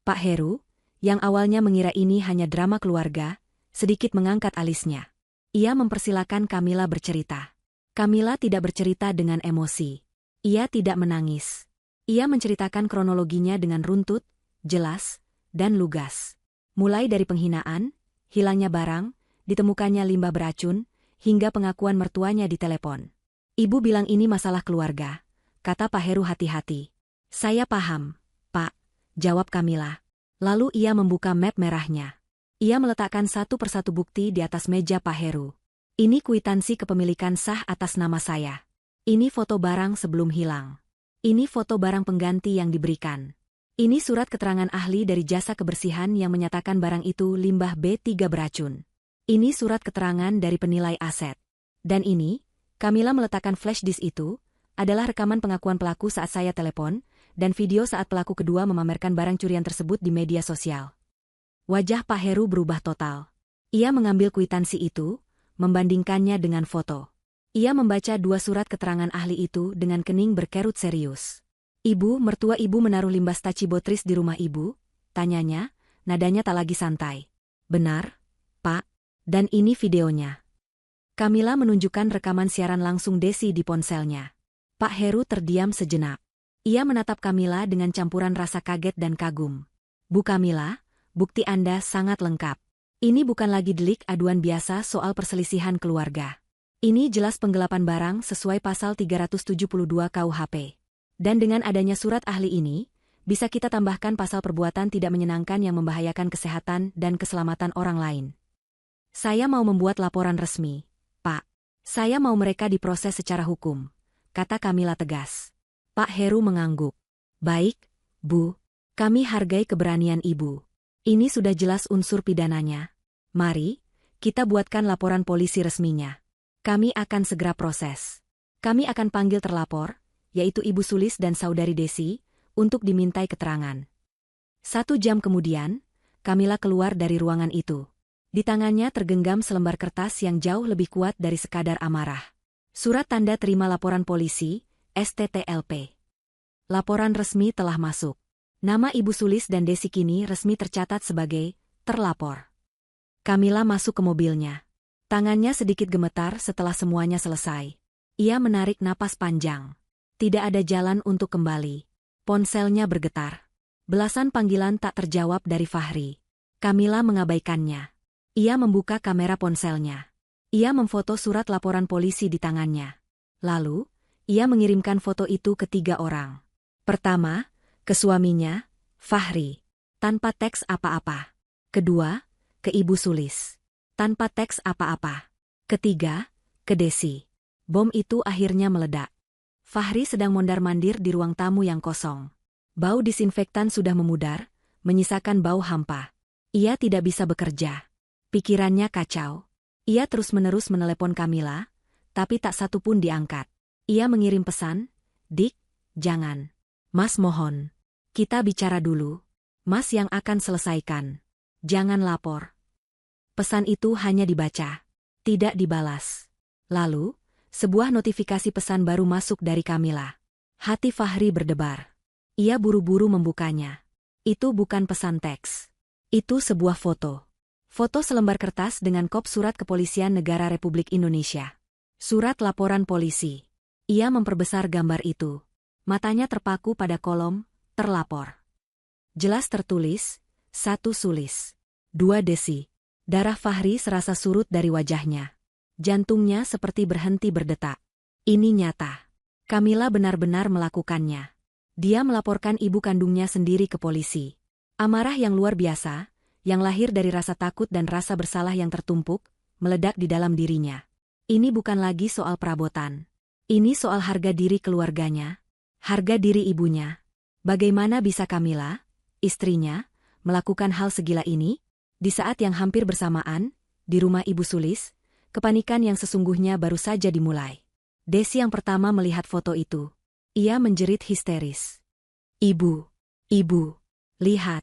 Pak Heru, yang awalnya mengira ini hanya drama keluarga, sedikit mengangkat alisnya. Ia mempersilakan Kamila bercerita. Kamila tidak bercerita dengan emosi. Ia tidak menangis. Ia menceritakan kronologinya dengan runtut, jelas, dan lugas. Mulai dari penghinaan, hilangnya barang, ditemukannya limbah beracun, hingga pengakuan mertuanya di telepon. "Ibu bilang ini masalah keluarga," kata Pak Heru hati-hati. "Saya paham, Pak," jawab Kamila. Lalu ia membuka map merahnya. Ia meletakkan satu persatu bukti di atas meja Pak Heru. "Ini kwitansi kepemilikan sah atas nama saya. Ini foto barang sebelum hilang. Ini foto barang pengganti yang diberikan. Ini surat keterangan ahli dari jasa kebersihan yang menyatakan barang itu limbah B3 beracun. Ini surat keterangan dari penilai aset. Dan ini," Kamila meletakkan flash disk itu, "adalah rekaman pengakuan pelaku saat saya telepon, dan video saat pelaku kedua memamerkan barang curian tersebut di media sosial." Wajah Pak Heru berubah total. Ia mengambil kwitansi itu, membandingkannya dengan foto. Ia membaca dua surat keterangan ahli itu dengan kening berkerut serius. "Ibu, mertua ibu menaruh limbah stachybotrys di rumah ibu?" tanyanya, nadanya tak lagi santai. "Benar, Pak. Dan ini videonya." Kamila menunjukkan rekaman siaran langsung Desi di ponselnya. Pak Heru terdiam sejenak. Ia menatap Kamila dengan campuran rasa kaget dan kagum. "Bu Kamila, bukti Anda sangat lengkap. Ini bukan lagi delik aduan biasa soal perselisihan keluarga. Ini jelas penggelapan barang sesuai pasal 372 KUHP. Dan dengan adanya surat ahli ini, bisa kita tambahkan pasal perbuatan tidak menyenangkan yang membahayakan kesehatan dan keselamatan orang lain. Saya mau membuat laporan resmi, Pak. Saya mau mereka diproses secara hukum," kata Kamila tegas. Pak Heru mengangguk. "Baik, Bu. Kami hargai keberanian Ibu. Ini sudah jelas unsur pidananya. Mari, kita buatkan laporan polisi resminya. Kami akan segera proses. Kami akan panggil terlapor, yaitu Ibu Sulis dan Saudari Desi, untuk dimintai keterangan." 1 jam kemudian, Kamila keluar dari ruangan itu. Di tangannya tergenggam selembar kertas yang jauh lebih kuat dari sekadar amarah. Surat tanda terima laporan polisi, STTLP. Laporan resmi telah masuk. Nama Ibu Sulis dan Desi kini resmi tercatat sebagai terlapor. Kamila masuk ke mobilnya. Tangannya sedikit gemetar setelah semuanya selesai. Ia menarik napas panjang. Tidak ada jalan untuk kembali. Ponselnya bergetar. Belasan panggilan tak terjawab dari Fahri. Kamila mengabaikannya. Ia membuka kamera ponselnya. Ia memfoto surat laporan polisi di tangannya. Lalu, ia mengirimkan foto itu ke 3 orang. Pertama, ke suaminya, Fahri, tanpa teks apa-apa. Kedua, ke Ibu Sulis, tanpa teks apa-apa. Ketiga, ke Desi. Bom itu akhirnya meledak. Fahri sedang mondar-mandir di ruang tamu yang kosong. Bau disinfektan sudah memudar, menyisakan bau hampa. Ia tidak bisa bekerja. Pikirannya kacau. Ia terus-menerus menelepon Kamila, tapi tak satu pun diangkat. Ia mengirim pesan, "Dik, jangan. Mas mohon. Kita bicara dulu. Mas yang akan selesaikan. Jangan lapor." Pesan itu hanya dibaca, tidak dibalas. Lalu, sebuah notifikasi pesan baru masuk dari Kamila. Hati Fahri berdebar. Ia buru-buru membukanya. Itu bukan pesan teks. Itu sebuah foto. Foto selembar kertas dengan kop surat Kepolisian Negara Republik Indonesia. Surat laporan polisi. Ia memperbesar gambar itu. Matanya terpaku pada kolom, terlapor. Jelas tertulis, 1 Sulis. 2 Desi. Darah Fahri serasa surut dari wajahnya. Jantungnya seperti berhenti berdetak. Ini nyata. Kamila benar-benar melakukannya. Dia melaporkan ibu kandungnya sendiri ke polisi. Amarah yang luar biasa, yang lahir dari rasa takut dan rasa bersalah yang tertumpuk, meledak di dalam dirinya. Ini bukan lagi soal perabotan. Ini soal harga diri keluarganya, harga diri ibunya. Bagaimana bisa Kamila, istrinya, melakukan hal segila ini? Di saat yang hampir bersamaan, di rumah Ibu Sulis, kepanikan yang sesungguhnya baru saja dimulai. Desi yang pertama melihat foto itu. Ia menjerit histeris. "Ibu, ibu, lihat.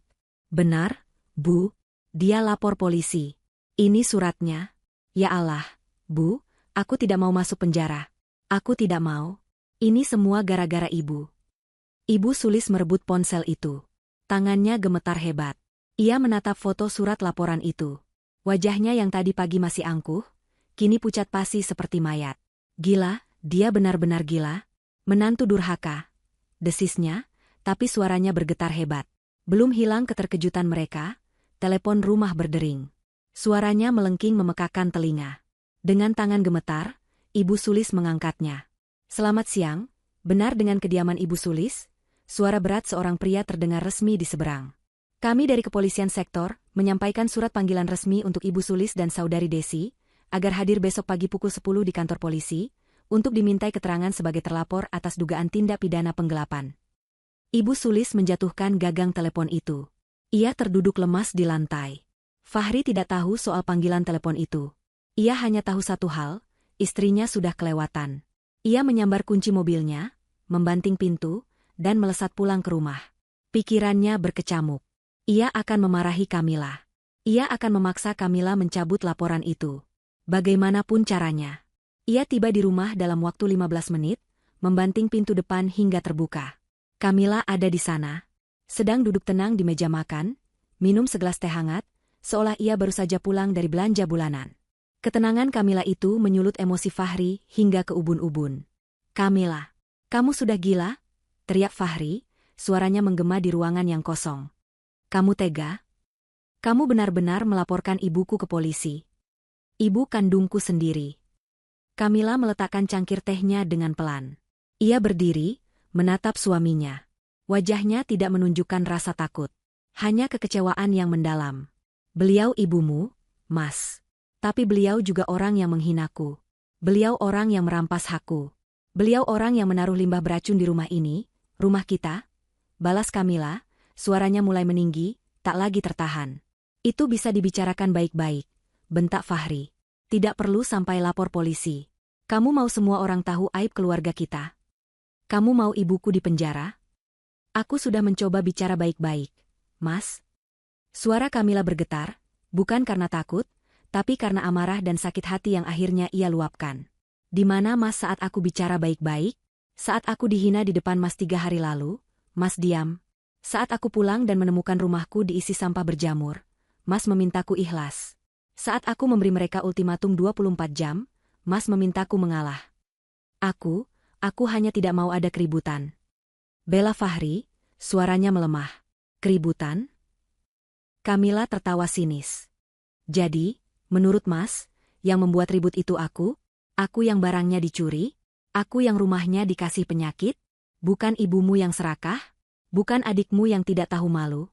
Benar, Bu, dia lapor polisi. Ini suratnya. Ya Allah, Bu, aku tidak mau masuk penjara. Aku tidak mau. Ini semua gara-gara ibu." Ibu Sulis merebut ponsel itu. Tangannya gemetar hebat. Ia menatap foto surat laporan itu. Wajahnya yang tadi pagi masih angkuh, kini pucat pasi seperti mayat. "Gila, dia benar-benar gila. Menantu durhaka," desisnya, tapi suaranya bergetar hebat. Belum hilang keterkejutan mereka, telepon rumah berdering. Suaranya melengking memekakan telinga. Dengan tangan gemetar, Ibu Sulis mengangkatnya. "Selamat siang." Benar dengan kediaman Ibu Sulis, suara berat seorang pria terdengar resmi di seberang. "Kami dari Kepolisian Sektor menyampaikan surat panggilan resmi untuk Ibu Sulis dan Saudari Desi, agar hadir besok pagi pukul 10 di kantor polisi, untuk dimintai keterangan sebagai terlapor atas dugaan tindak pidana penggelapan." Ibu Sulis menjatuhkan gagang telepon itu. Ia terduduk lemas di lantai. Fahri tidak tahu soal panggilan telepon itu. Ia hanya tahu satu hal, istrinya sudah kelewatan. Ia menyambar kunci mobilnya, membanting pintu, dan melesat pulang ke rumah. Pikirannya berkecamuk. Ia akan memarahi Kamila. Ia akan memaksa Kamila mencabut laporan itu. Bagaimanapun caranya. Ia tiba di rumah dalam waktu 15 menit, membanting pintu depan hingga terbuka. Kamila ada di sana. Sedang duduk tenang di meja makan, minum segelas teh hangat, seolah ia baru saja pulang dari belanja bulanan. Ketenangan Kamila itu menyulut emosi Fahri hingga ke ubun-ubun. "Kamila, kamu sudah gila?" teriak Fahri, suaranya menggema di ruangan yang kosong. "Kamu tega? Kamu benar-benar melaporkan ibuku ke polisi. Ibu kandungku sendiri." Kamila meletakkan cangkir tehnya dengan pelan. Ia berdiri, menatap suaminya. Wajahnya tidak menunjukkan rasa takut. Hanya kekecewaan yang mendalam. "Beliau ibumu, Mas. Tapi beliau juga orang yang menghinaku. Beliau orang yang merampas hakku. Beliau orang yang menaruh limbah beracun di rumah ini, rumah kita." Balas Kamila, suaranya mulai meninggi, tak lagi tertahan. "Itu bisa dibicarakan baik-baik," bentak Fahri. "Tidak perlu sampai lapor polisi. Kamu mau semua orang tahu aib keluarga kita? Kamu mau ibuku di penjara?" "Aku sudah mencoba bicara baik-baik, Mas." Suara Kamila bergetar, bukan karena takut, tapi karena amarah dan sakit hati yang akhirnya ia luapkan. "Di mana Mas saat aku bicara baik-baik? Saat aku dihina di depan Mas 3 hari lalu, Mas diam. Saat aku pulang dan menemukan rumahku diisi sampah berjamur, Mas memintaku ikhlas. Saat aku memberi mereka ultimatum 24 jam, Mas memintaku mengalah. Aku hanya tidak mau ada keributan." Bela Fahri, suaranya melemah. "Keributan?" Kamila tertawa sinis. "Jadi, menurut Mas, yang membuat ribut itu aku? Aku yang barangnya dicuri? Aku yang rumahnya dikasih penyakit? Bukan ibumu yang serakah? Bukan adikmu yang tidak tahu malu?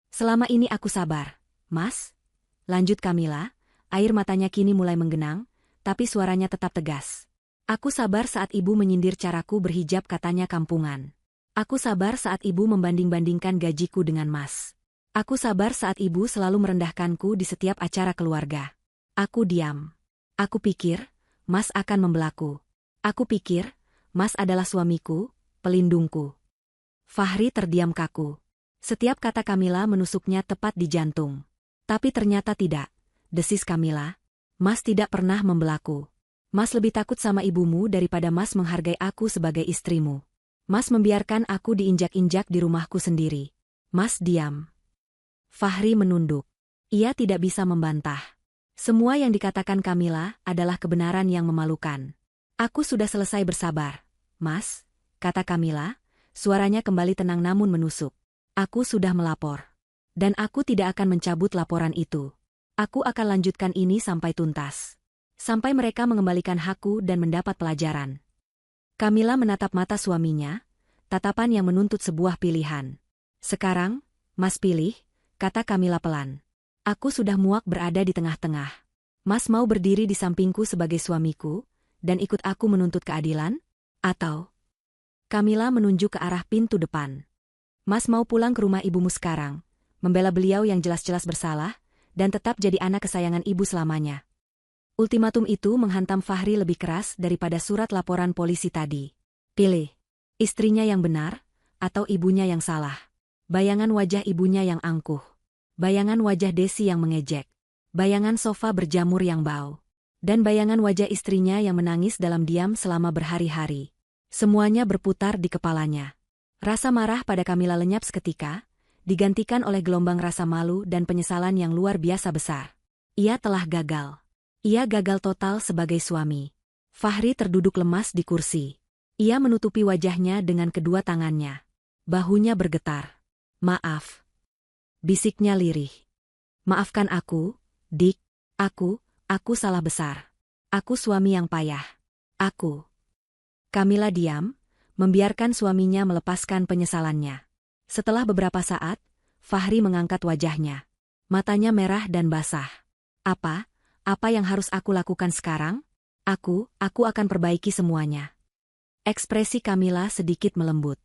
Selama ini aku sabar, Mas." Lanjut Kamila, air matanya kini mulai menggenang, tapi suaranya tetap tegas. "Aku sabar saat ibu menyindir caraku berhijab katanya kampungan. Aku sabar saat ibu membanding-bandingkan gajiku dengan Mas. Aku sabar saat ibu selalu merendahkanku di setiap acara keluarga. Aku diam. Aku pikir, Mas akan membelaku. Aku pikir, Mas adalah suamiku, pelindungku. Fahri terdiam kaku. Setiap kata Kamila menusuknya tepat di jantung. Tapi ternyata tidak, desis Kamila. Mas tidak pernah membelaku. Mas lebih takut sama ibumu daripada Mas menghargai aku sebagai istrimu. Mas membiarkan aku diinjak-injak di rumahku sendiri. Mas diam. Fahri menunduk. Ia tidak bisa membantah. Semua yang dikatakan Kamila adalah kebenaran yang memalukan. Aku sudah selesai bersabar. Mas, kata Kamila, suaranya kembali tenang namun menusuk. Aku sudah melapor. Dan aku tidak akan mencabut laporan itu. Aku akan lanjutkan ini sampai tuntas. Sampai mereka mengembalikan hakku dan mendapat pelajaran. Kamila menatap mata suaminya, tatapan yang menuntut sebuah pilihan. Sekarang, Mas pilih, kata Kamila pelan. Aku sudah muak berada di tengah-tengah. Mas mau berdiri di sampingku sebagai suamiku, dan ikut aku menuntut keadilan? Atau? Kamila menunjuk ke arah pintu depan. Mas mau pulang ke rumah ibumu sekarang, membela beliau yang jelas-jelas bersalah, dan tetap jadi anak kesayangan ibu selamanya. Ultimatum itu menghantam Fahri lebih keras daripada surat laporan polisi tadi. Pilih, istrinya yang benar, atau ibunya yang salah. Bayangan wajah ibunya yang angkuh. Bayangan wajah Desi yang mengejek. Bayangan sofa berjamur yang bau. Dan bayangan wajah istrinya yang menangis dalam diam selama berhari-hari. Semuanya berputar di kepalanya. Rasa marah pada Kamila lenyap seketika, digantikan oleh gelombang rasa malu dan penyesalan yang luar biasa besar. Ia telah gagal. Ia gagal total sebagai suami. Fahri terduduk lemas di kursi. Ia menutupi wajahnya dengan kedua tangannya. Bahunya bergetar. Maaf. Bisiknya lirih. Maafkan aku, Dik. Aku salah besar. Aku suami yang payah. Aku. Kamila diam, membiarkan suaminya melepaskan penyesalannya. Setelah beberapa saat, Fahri mengangkat wajahnya. Matanya merah dan basah. Apa yang harus aku lakukan sekarang? Aku akan perbaiki semuanya. Ekspresi Kamila sedikit melembut.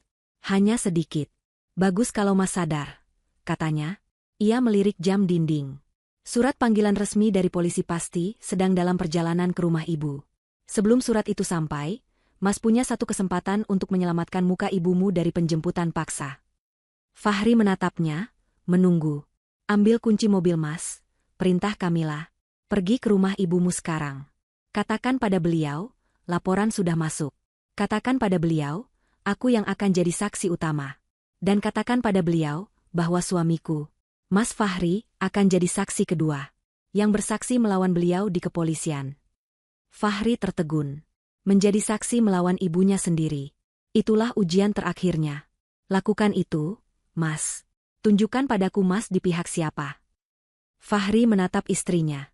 Hanya sedikit. Bagus kalau Mas sadar, katanya. Ia melirik jam dinding. Surat panggilan resmi dari polisi pasti sedang dalam perjalanan ke rumah ibu. Sebelum surat itu sampai, Mas punya satu kesempatan untuk menyelamatkan muka ibumu dari penjemputan paksa. Fahri menatapnya, menunggu. Ambil kunci mobil Mas, perintah Kamila. Pergi ke rumah ibumu sekarang. Katakan pada beliau, laporan sudah masuk. Katakan pada beliau, aku yang akan jadi saksi utama. Dan katakan pada beliau, bahwa suamiku, Mas Fahri, akan jadi saksi kedua. Yang bersaksi melawan beliau di kepolisian. Fahri tertegun. Menjadi saksi melawan ibunya sendiri. Itulah ujian terakhirnya. Lakukan itu, Mas. Tunjukkan padaku Mas di pihak siapa. Fahri menatap istrinya.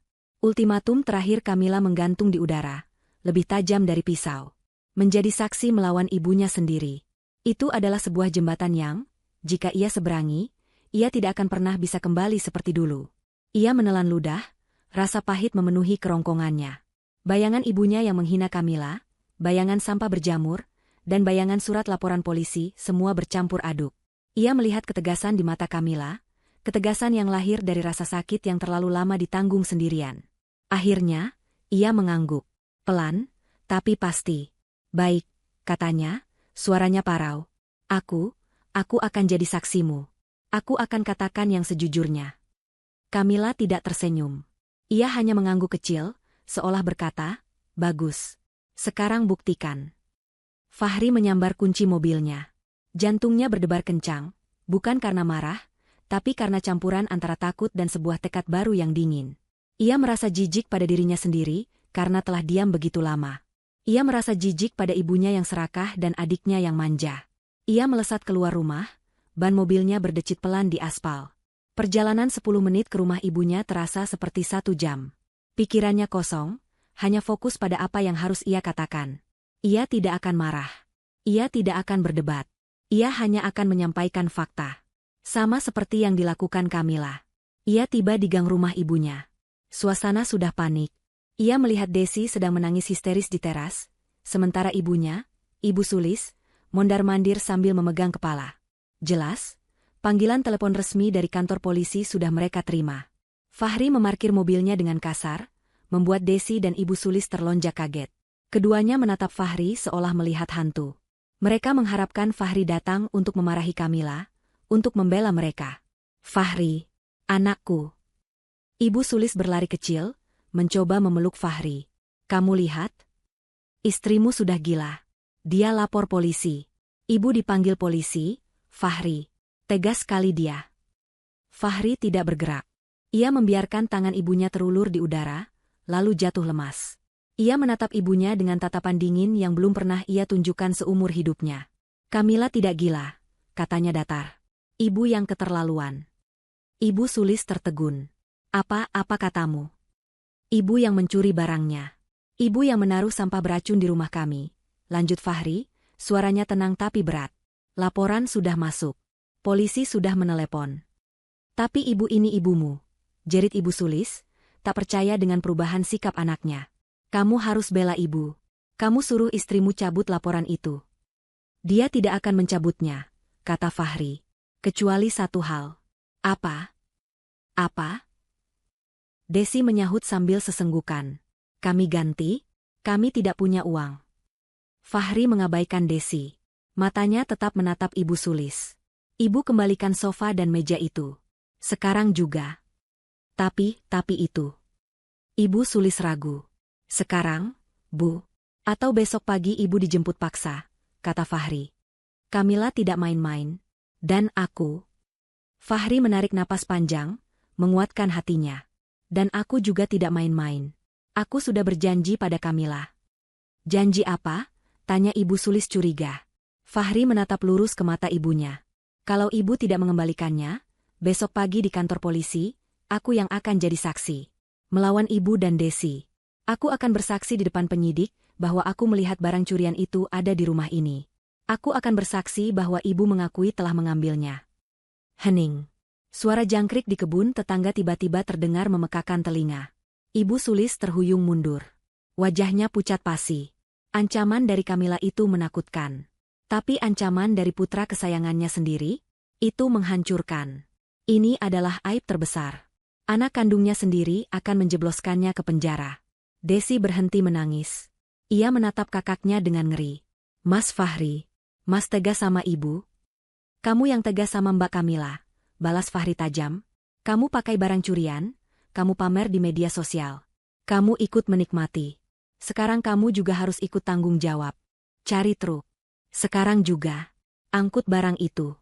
Ultimatum terakhir Kamila menggantung di udara, lebih tajam dari pisau. Menjadi saksi melawan ibunya sendiri. Itu adalah sebuah jembatan yang, jika ia seberangi, ia tidak akan pernah bisa kembali seperti dulu. Ia menelan ludah, rasa pahit memenuhi kerongkongannya. Bayangan ibunya yang menghina Kamila, bayangan sampah berjamur, dan bayangan surat laporan polisi semua bercampur aduk. Ia melihat ketegasan di mata Kamila, ketegasan yang lahir dari rasa sakit yang terlalu lama ditanggung sendirian. Akhirnya, ia mengangguk. Pelan, tapi pasti. Baik, katanya, suaranya parau. Aku akan jadi saksimu. Aku akan katakan yang sejujurnya. Kamila tidak tersenyum. Ia hanya mengangguk kecil, seolah berkata, bagus. Sekarang buktikan. Fahri menyambar kunci mobilnya. Jantungnya berdebar kencang, bukan karena marah, tapi karena campuran antara takut dan sebuah tekad baru yang dingin. Ia merasa jijik pada dirinya sendiri, karena telah diam begitu lama. Ia merasa jijik pada ibunya yang serakah dan adiknya yang manja. Ia melesat keluar rumah, ban mobilnya berdecit pelan di aspal. Perjalanan 10 menit ke rumah ibunya terasa seperti 1 jam. Pikirannya kosong, hanya fokus pada apa yang harus ia katakan. Ia tidak akan marah. Ia tidak akan berdebat. Ia hanya akan menyampaikan fakta. Sama seperti yang dilakukan Kamila. Ia tiba di gang rumah ibunya. Suasana sudah panik. Ia melihat Desi sedang menangis histeris di teras, sementara ibunya, Ibu Sulis, mondar-mandir sambil memegang kepala. Jelas, Panggilan telepon resmi dari kantor polisi sudah mereka terima. Fahri memarkir mobilnya dengan kasar, membuat Desi dan Ibu Sulis terlonjak kaget. Keduanya menatap Fahri seolah melihat hantu. Mereka mengharapkan Fahri datang untuk memarahi Kamila, untuk membela mereka. Fahri, anakku. Ibu Sulis berlari kecil, mencoba memeluk Fahri. Kamu lihat? Istrimu sudah gila. Dia lapor polisi. Ibu dipanggil polisi, Fahri. Tegas sekali dia. Fahri tidak bergerak. Ia membiarkan tangan ibunya terulur di udara, lalu jatuh lemas. Ia menatap ibunya dengan tatapan dingin yang belum pernah ia tunjukkan seumur hidupnya. Kamila tidak gila, katanya datar. Ibu yang keterlaluan. Ibu Sulis tertegun. Apa katamu? Ibu yang mencuri barangnya. Ibu yang menaruh sampah beracun di rumah kami. Lanjut Fahri, suaranya tenang tapi berat. Laporan sudah masuk. Polisi sudah menelepon. Tapi ibu ini ibumu, jerit Ibu Sulis, tak percaya dengan perubahan sikap anaknya. Kamu harus bela ibu. Kamu suruh istrimu cabut laporan itu. Dia tidak akan mencabutnya, kata Fahri. Kecuali satu hal. Apa? Desi menyahut sambil sesenggukan. Kami ganti? Kami tidak punya uang. Fahri mengabaikan Desi. Matanya tetap menatap Ibu Sulis. Ibu kembalikan sofa dan meja itu. Sekarang juga. Tapi itu. Ibu Sulis ragu. Sekarang, Bu. Atau besok pagi ibu dijemput paksa, kata Fahri. Kamila tidak main-main. Dan aku. Fahri menarik napas panjang, menguatkan hatinya. Dan aku juga tidak main-main. Aku sudah berjanji pada Kamila. Janji apa? Tanya Ibu Sulis curiga. Fahri menatap lurus ke mata ibunya. Kalau ibu tidak mengembalikannya, besok pagi di kantor polisi, aku yang akan jadi saksi. Melawan ibu dan Desi. Aku akan bersaksi di depan penyidik, bahwa aku melihat barang curian itu ada di rumah ini. Aku akan bersaksi bahwa ibu mengakui telah mengambilnya. Hening. Suara jangkrik di kebun tetangga tiba-tiba terdengar memekakan telinga. Ibu Sulis terhuyung mundur. Wajahnya pucat pasi. Ancaman dari Kamila itu menakutkan. Tapi ancaman dari putra kesayangannya sendiri? Itu menghancurkan. Ini adalah aib terbesar. Anak kandungnya sendiri akan menjebloskannya ke penjara. Desi berhenti menangis. Ia menatap kakaknya dengan ngeri. Mas Fahri, Mas tegas sama ibu? Kamu yang tegas sama Mbak Kamila, balas Fahri tajam. Kamu pakai barang curian, kamu pamer di media sosial. Kamu ikut menikmati. Sekarang kamu juga harus ikut tanggung jawab. Cari truk. Sekarang juga. Angkut barang itu.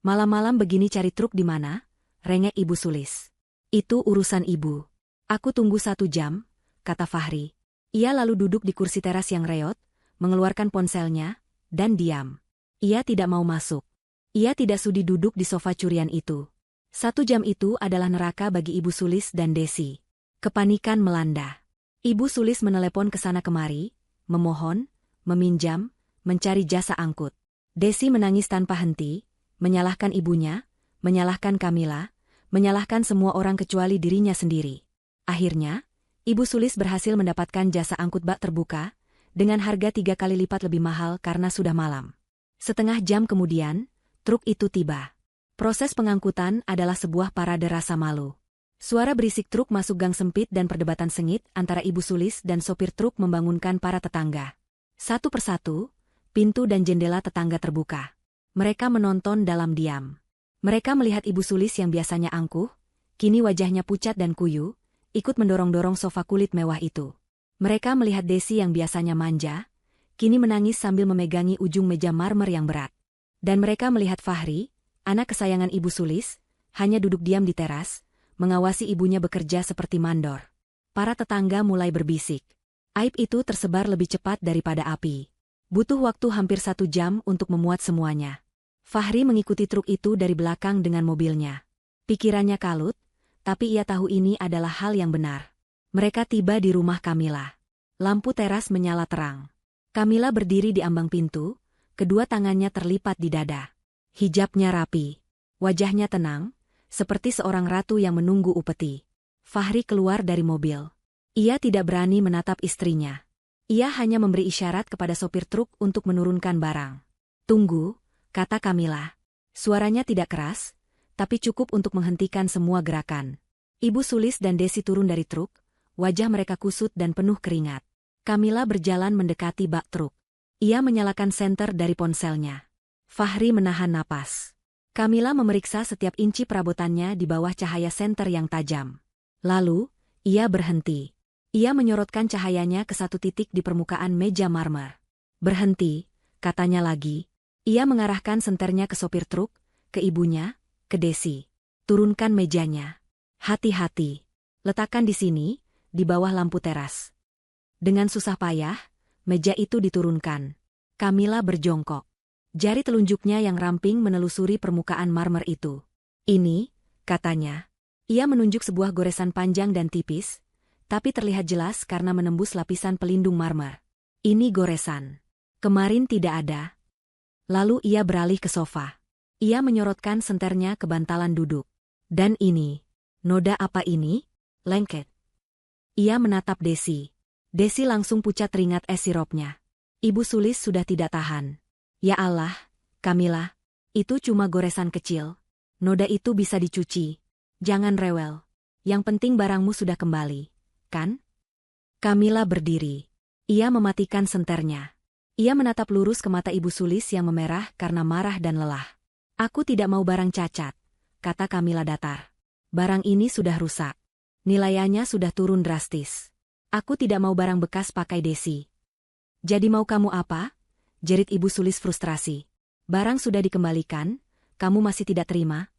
Malam-malam begini cari truk di mana? Rengek Ibu Sulis. Itu urusan ibu. Aku tunggu 1 jam, kata Fahri. Ia lalu duduk di kursi teras yang reot, mengeluarkan ponselnya, dan diam. Ia tidak mau masuk. Ia tidak sudi duduk di sofa curian itu. 1 jam itu adalah neraka bagi Ibu Sulis dan Desi. Kepanikan melanda. Ibu Sulis menelepon ke sana kemari, memohon, meminjam, mencari jasa angkut. Desi menangis tanpa henti, menyalahkan ibunya, menyalahkan Kamila, menyalahkan semua orang kecuali dirinya sendiri. Akhirnya, Ibu Sulis berhasil mendapatkan jasa angkut bak terbuka, dengan harga 3 kali lipat lebih mahal karena sudah malam. Setengah jam kemudian, truk itu tiba. Proses pengangkutan adalah sebuah parade rasa malu. Suara berisik truk masuk gang sempit dan perdebatan sengit antara Ibu Sulis dan sopir truk membangunkan para tetangga. Satu persatu, pintu dan jendela tetangga terbuka. Mereka menonton dalam diam. Mereka melihat Ibu Sulis yang biasanya angkuh, kini wajahnya pucat dan kuyu, ikut mendorong-dorong sofa kulit mewah itu. Mereka melihat Desi yang biasanya manja, kini menangis sambil memegangi ujung meja marmer yang berat. Dan mereka melihat Fahri, anak kesayangan Ibu Sulis, hanya duduk diam di teras, mengawasi ibunya bekerja seperti mandor. Para tetangga mulai berbisik. Aib itu tersebar lebih cepat daripada api. Butuh waktu hampir 1 jam untuk memuat semuanya. Fahri mengikuti truk itu dari belakang dengan mobilnya. Pikirannya kalut, tapi ia tahu ini adalah hal yang benar. Mereka tiba di rumah Kamila. Lampu teras menyala terang. Kamila berdiri di ambang pintu, kedua tangannya terlipat di dada. Hijabnya rapi. Wajahnya tenang, seperti seorang ratu yang menunggu upeti. Fahri keluar dari mobil. Ia tidak berani menatap istrinya. Ia hanya memberi isyarat kepada sopir truk untuk menurunkan barang. Tunggu, kata Kamila. Suaranya tidak keras, tapi cukup untuk menghentikan semua gerakan. Ibu Sulis dan Desi turun dari truk, wajah mereka kusut dan penuh keringat. Kamila berjalan mendekati bak truk. Ia menyalakan senter dari ponselnya. Fahri menahan napas. Kamila memeriksa setiap inci perabotannya di bawah cahaya senter yang tajam. Lalu, ia berhenti. Ia menyorotkan cahayanya ke satu titik di permukaan meja marmer. Berhenti, katanya lagi. Ia mengarahkan senternya ke sopir truk, ke ibunya, ke Desi. Turunkan mejanya. Hati-hati. Letakkan di sini, di bawah lampu teras. Dengan susah payah, meja itu diturunkan. Kamila berjongkok. Jari telunjuknya yang ramping menelusuri permukaan marmer itu. Ini, katanya. Ia menunjuk sebuah goresan panjang dan tipis, tapi terlihat jelas karena menembus lapisan pelindung marmer. Ini goresan. Kemarin tidak ada. Lalu ia beralih ke sofa. Ia menyorotkan senternya ke bantalan duduk. Dan ini. Noda apa ini? Lengket. Ia menatap Desi. Desi langsung pucat teringat es sirupnya. Ibu Sulis sudah tidak tahan. Ya Allah, Kamila. Itu cuma goresan kecil. Noda itu bisa dicuci. Jangan rewel. Yang penting barangmu sudah kembali, kan? Kamila berdiri. Ia mematikan senternya. Ia menatap lurus ke mata Ibu Sulis yang memerah karena marah dan lelah. Aku tidak mau barang cacat, kata Kamila datar. Barang ini sudah rusak. Nilainya sudah turun drastis. Aku tidak mau barang bekas pakai Desi. Jadi mau kamu apa? Jerit Ibu Sulis frustrasi. Barang sudah dikembalikan, kamu masih tidak terima?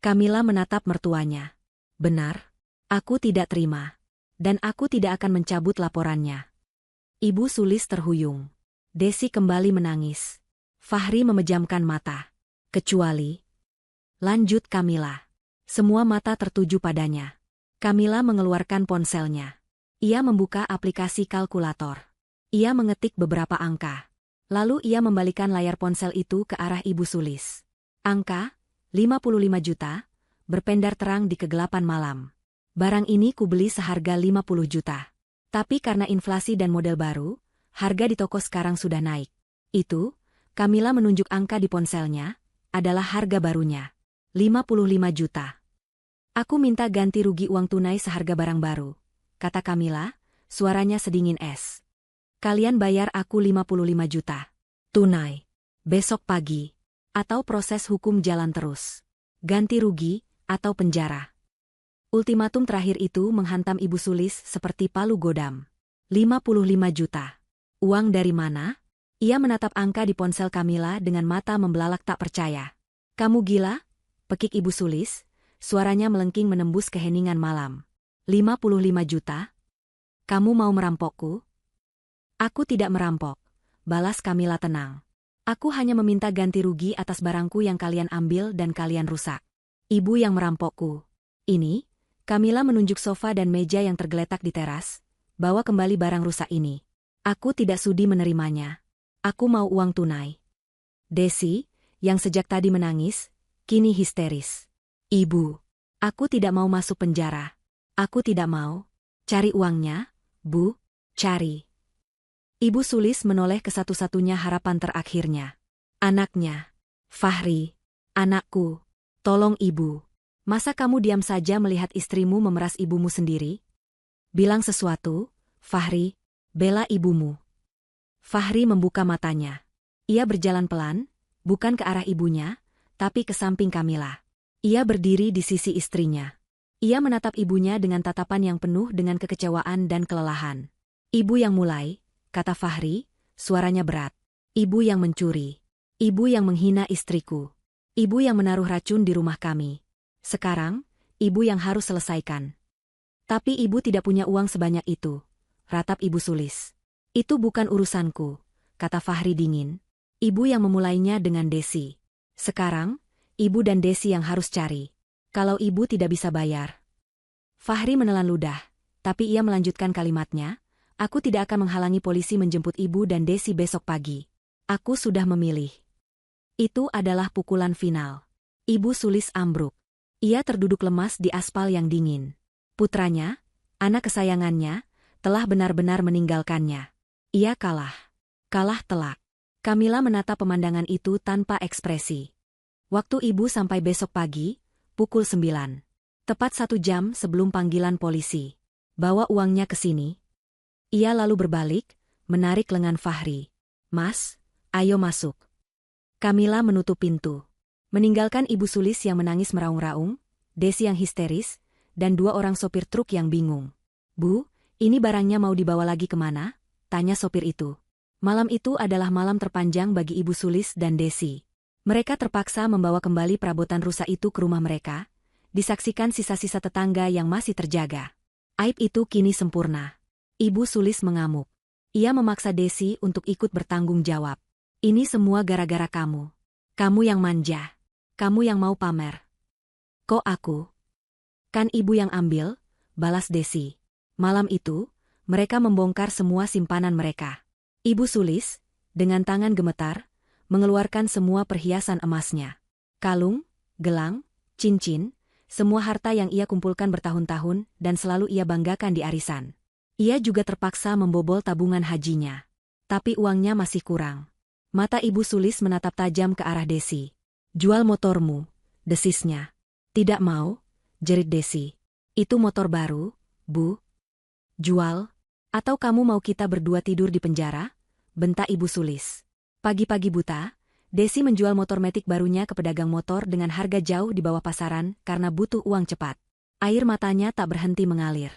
Kamila menatap mertuanya. Benar, aku tidak terima. Dan aku tidak akan mencabut laporannya. Ibu Sulis terhuyung. Desi kembali menangis. Fahri memejamkan mata. Kecuali. Lanjut Kamila. Semua mata tertuju padanya. Kamila mengeluarkan ponselnya. Ia membuka aplikasi kalkulator. Ia mengetik beberapa angka. Lalu ia membalikan layar ponsel itu ke arah Ibu Sulis. Angka, 55 juta, berpendar terang di kegelapan malam. Barang ini kubeli seharga 50 juta. Tapi karena inflasi dan model baru, harga di toko sekarang sudah naik. Itu, Kamila menunjuk angka di ponselnya, adalah harga barunya. 55 juta. Aku minta ganti rugi uang tunai seharga barang baru, kata Kamila, suaranya sedingin es. Kalian bayar aku 55 juta. Tunai. Besok pagi. Atau proses hukum jalan terus. Ganti rugi, atau penjara. Ultimatum terakhir itu menghantam Ibu Sulis seperti palu godam. 55 juta. Uang dari mana? Ia menatap angka di ponsel Kamila dengan mata membelalak tak percaya. Kamu gila? Pekik Ibu Sulis, suaranya melengking menembus keheningan malam. 55 juta? Kamu mau merampokku? Aku tidak merampok, balas Kamila tenang. Aku hanya meminta ganti rugi atas barangku yang kalian ambil dan kalian rusak. Ibu yang merampokku. Ini, Kamila menunjuk sofa dan meja yang tergeletak di teras. Bawa kembali barang rusak ini. Aku tidak sudi menerimanya. Aku mau uang tunai. Desi, yang sejak tadi menangis, kini histeris. Ibu, aku tidak mau masuk penjara. Aku tidak mau. Cari uangnya, Bu, cari. Ibu Sulis menoleh ke satu-satunya harapan terakhirnya. Anaknya. Fahri. Anakku. Tolong ibu. Masa kamu diam saja melihat istrimu memeras ibumu sendiri? Bilang sesuatu, Fahri. Bela ibumu. Fahri membuka matanya. Ia berjalan pelan, bukan ke arah ibunya, tapi ke samping Kamila. Ia berdiri di sisi istrinya. Ia menatap ibunya dengan tatapan yang penuh dengan kekecewaan dan kelelahan. Ibu yang mulai, kata Fahri, suaranya berat. Ibu yang mencuri. Ibu yang menghina istriku. Ibu yang menaruh racun di rumah kami. Sekarang, ibu yang harus selesaikan. Tapi ibu tidak punya uang sebanyak itu, ratap Ibu Sulis. Itu bukan urusanku, kata Fahri dingin. Ibu yang memulainya dengan Desi. Sekarang, ibu dan Desi yang harus cari. Kalau ibu tidak bisa bayar. Fahri menelan ludah, tapi ia melanjutkan kalimatnya. Aku tidak akan menghalangi polisi menjemput ibu dan Desi besok pagi. Aku sudah memilih. Itu adalah pukulan final. Ibu Sulis ambruk. Ia terduduk lemas di aspal yang dingin. Putranya, anak kesayangannya, telah benar-benar meninggalkannya. Ia kalah. Kalah telak. Kamila menatap pemandangan itu tanpa ekspresi. Waktu ibu sampai besok pagi, pukul 9. Tepat 1 jam sebelum panggilan polisi. Bawa uangnya ke sini. Ia lalu berbalik, menarik lengan Fahri. Mas, ayo masuk. Kamila menutup pintu. Meninggalkan Ibu Sulis yang menangis meraung-raung, Desi yang histeris, dan 2 orang sopir truk yang bingung. Bu, ini barangnya mau dibawa lagi kemana? Tanya sopir itu. Malam itu adalah malam terpanjang bagi Ibu Sulis dan Desi. Mereka terpaksa membawa kembali perabotan rusak itu ke rumah mereka, disaksikan sisa-sisa tetangga yang masih terjaga. Aib itu kini sempurna. Ibu Sulis mengamuk. Ia memaksa Desi untuk ikut bertanggung jawab. Ini semua gara-gara kamu. Kamu yang manja. Kamu yang mau pamer. Kok aku? Kan ibu yang ambil, balas Desi. Malam itu, mereka membongkar semua simpanan mereka. Ibu Sulis, dengan tangan gemetar, mengeluarkan semua perhiasan emasnya. Kalung, gelang, cincin, semua harta yang ia kumpulkan bertahun-tahun dan selalu ia banggakan di arisan. Ia juga terpaksa membobol tabungan hajinya. Tapi uangnya masih kurang. Mata Ibu Sulis menatap tajam ke arah Desi. Jual motormu, desisnya. Tidak mau, jerit Desi. Itu motor baru, Bu. Jual? Atau kamu mau kita berdua tidur di penjara? Bentak Ibu Sulis. Pagi-pagi buta, Desi menjual motor metik barunya ke pedagang motor dengan harga jauh di bawah pasaran karena butuh uang cepat. Air matanya tak berhenti mengalir.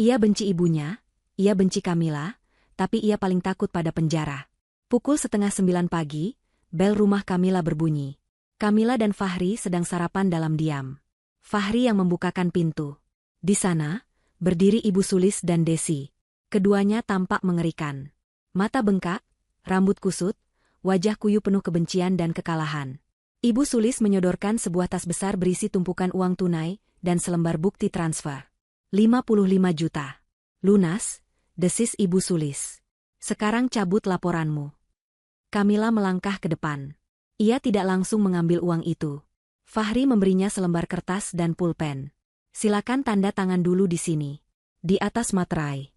Ia benci ibunya, ia benci Kamila, tapi ia paling takut pada penjara. Pukul 8:30 pagi, bel rumah Kamila berbunyi. Kamila dan Fahri sedang sarapan dalam diam. Fahri yang membukakan pintu. Di sana, berdiri Ibu Sulis dan Desi. Keduanya tampak mengerikan. Mata bengkak, rambut kusut, wajah kuyu penuh kebencian dan kekalahan. Ibu Sulis menyodorkan sebuah tas besar berisi tumpukan uang tunai dan selembar bukti transfer. 55 juta. Lunas, desis Ibu Sulis. Sekarang cabut laporanmu. Kamila melangkah ke depan. Ia tidak langsung mengambil uang itu. Fahri memberinya selembar kertas dan pulpen. Silakan tanda tangan dulu di sini. Di atas materai.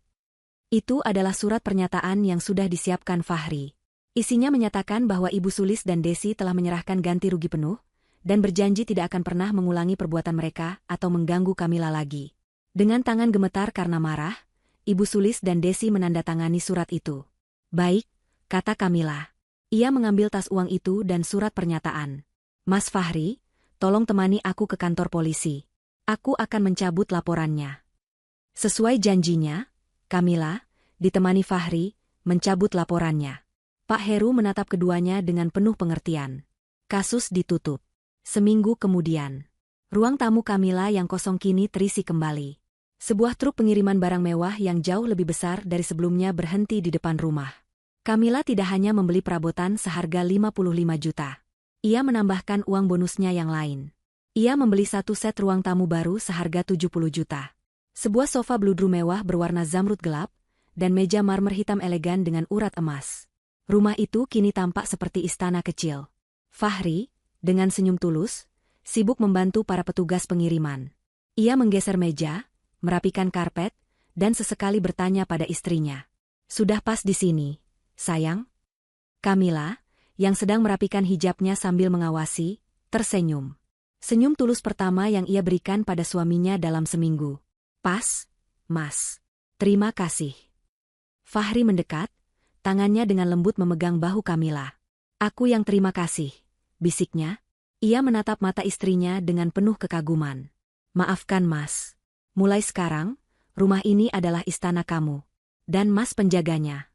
Itu adalah surat pernyataan yang sudah disiapkan Fahri. Isinya menyatakan bahwa Ibu Sulis dan Desi telah menyerahkan ganti rugi penuh, dan berjanji tidak akan pernah mengulangi perbuatan mereka atau mengganggu Kamila lagi. Dengan tangan gemetar karena marah, Ibu Sulis dan Desi menandatangani surat itu. Baik, kata Kamila. Ia mengambil tas uang itu dan surat pernyataan. Mas Fahri, tolong temani aku ke kantor polisi. Aku akan mencabut laporannya. Sesuai janjinya, Kamila, ditemani Fahri, mencabut laporannya. Pak Heru menatap keduanya dengan penuh pengertian. Kasus ditutup. Seminggu kemudian, ruang tamu Kamila yang kosong kini terisi kembali. Sebuah truk pengiriman barang mewah yang jauh lebih besar dari sebelumnya berhenti di depan rumah. Kamila tidak hanya membeli perabotan seharga 55 juta. Ia menambahkan uang bonusnya yang lain. Ia membeli 1 set ruang tamu baru seharga 70 juta. Sebuah sofa bludru mewah berwarna zamrud gelap, dan meja marmer hitam elegan dengan urat emas. Rumah itu kini tampak seperti istana kecil. Fahri, dengan senyum tulus, sibuk membantu para petugas pengiriman. Ia menggeser meja, merapikan karpet, dan sesekali bertanya pada istrinya. Sudah pas di sini, sayang? Kamila, yang sedang merapikan hijabnya sambil mengawasi, tersenyum. Senyum tulus pertama yang ia berikan pada suaminya dalam seminggu. Pas, Mas. Terima kasih. Fahri mendekat, tangannya dengan lembut memegang bahu Kamila. Aku yang terima kasih, bisiknya. Ia menatap mata istrinya dengan penuh kekaguman. Maafkan Mas. Mulai sekarang, rumah ini adalah istana kamu. Dan Mas penjaganya.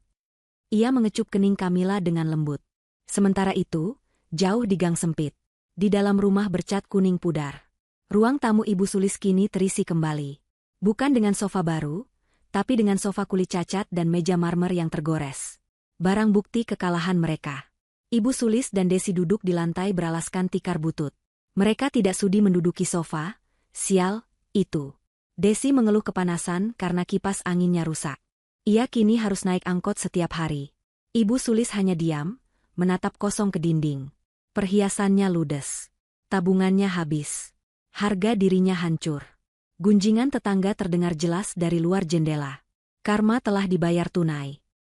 Ia mengecup kening Kamila dengan lembut. Sementara itu, jauh di gang sempit. Di dalam rumah bercat kuning pudar. Ruang tamu Ibu Sulis kini terisi kembali. Bukan dengan sofa baru, tapi dengan sofa kulit cacat dan meja marmer yang tergores. Barang bukti kekalahan mereka. Ibu Sulis dan Desi duduk di lantai beralaskan tikar butut. Mereka tidak sudi menduduki sofa, sial, itu. Desi mengeluh kepanasan karena kipas anginnya rusak. Ia kini harus naik angkot setiap hari. Ibu Sulis hanya diam, menatap kosong ke dinding. Perhiasannya ludes. Tabungannya habis. Harga dirinya hancur. Gunjingan tetangga terdengar jelas dari luar jendela. Karma telah dibayar tunai.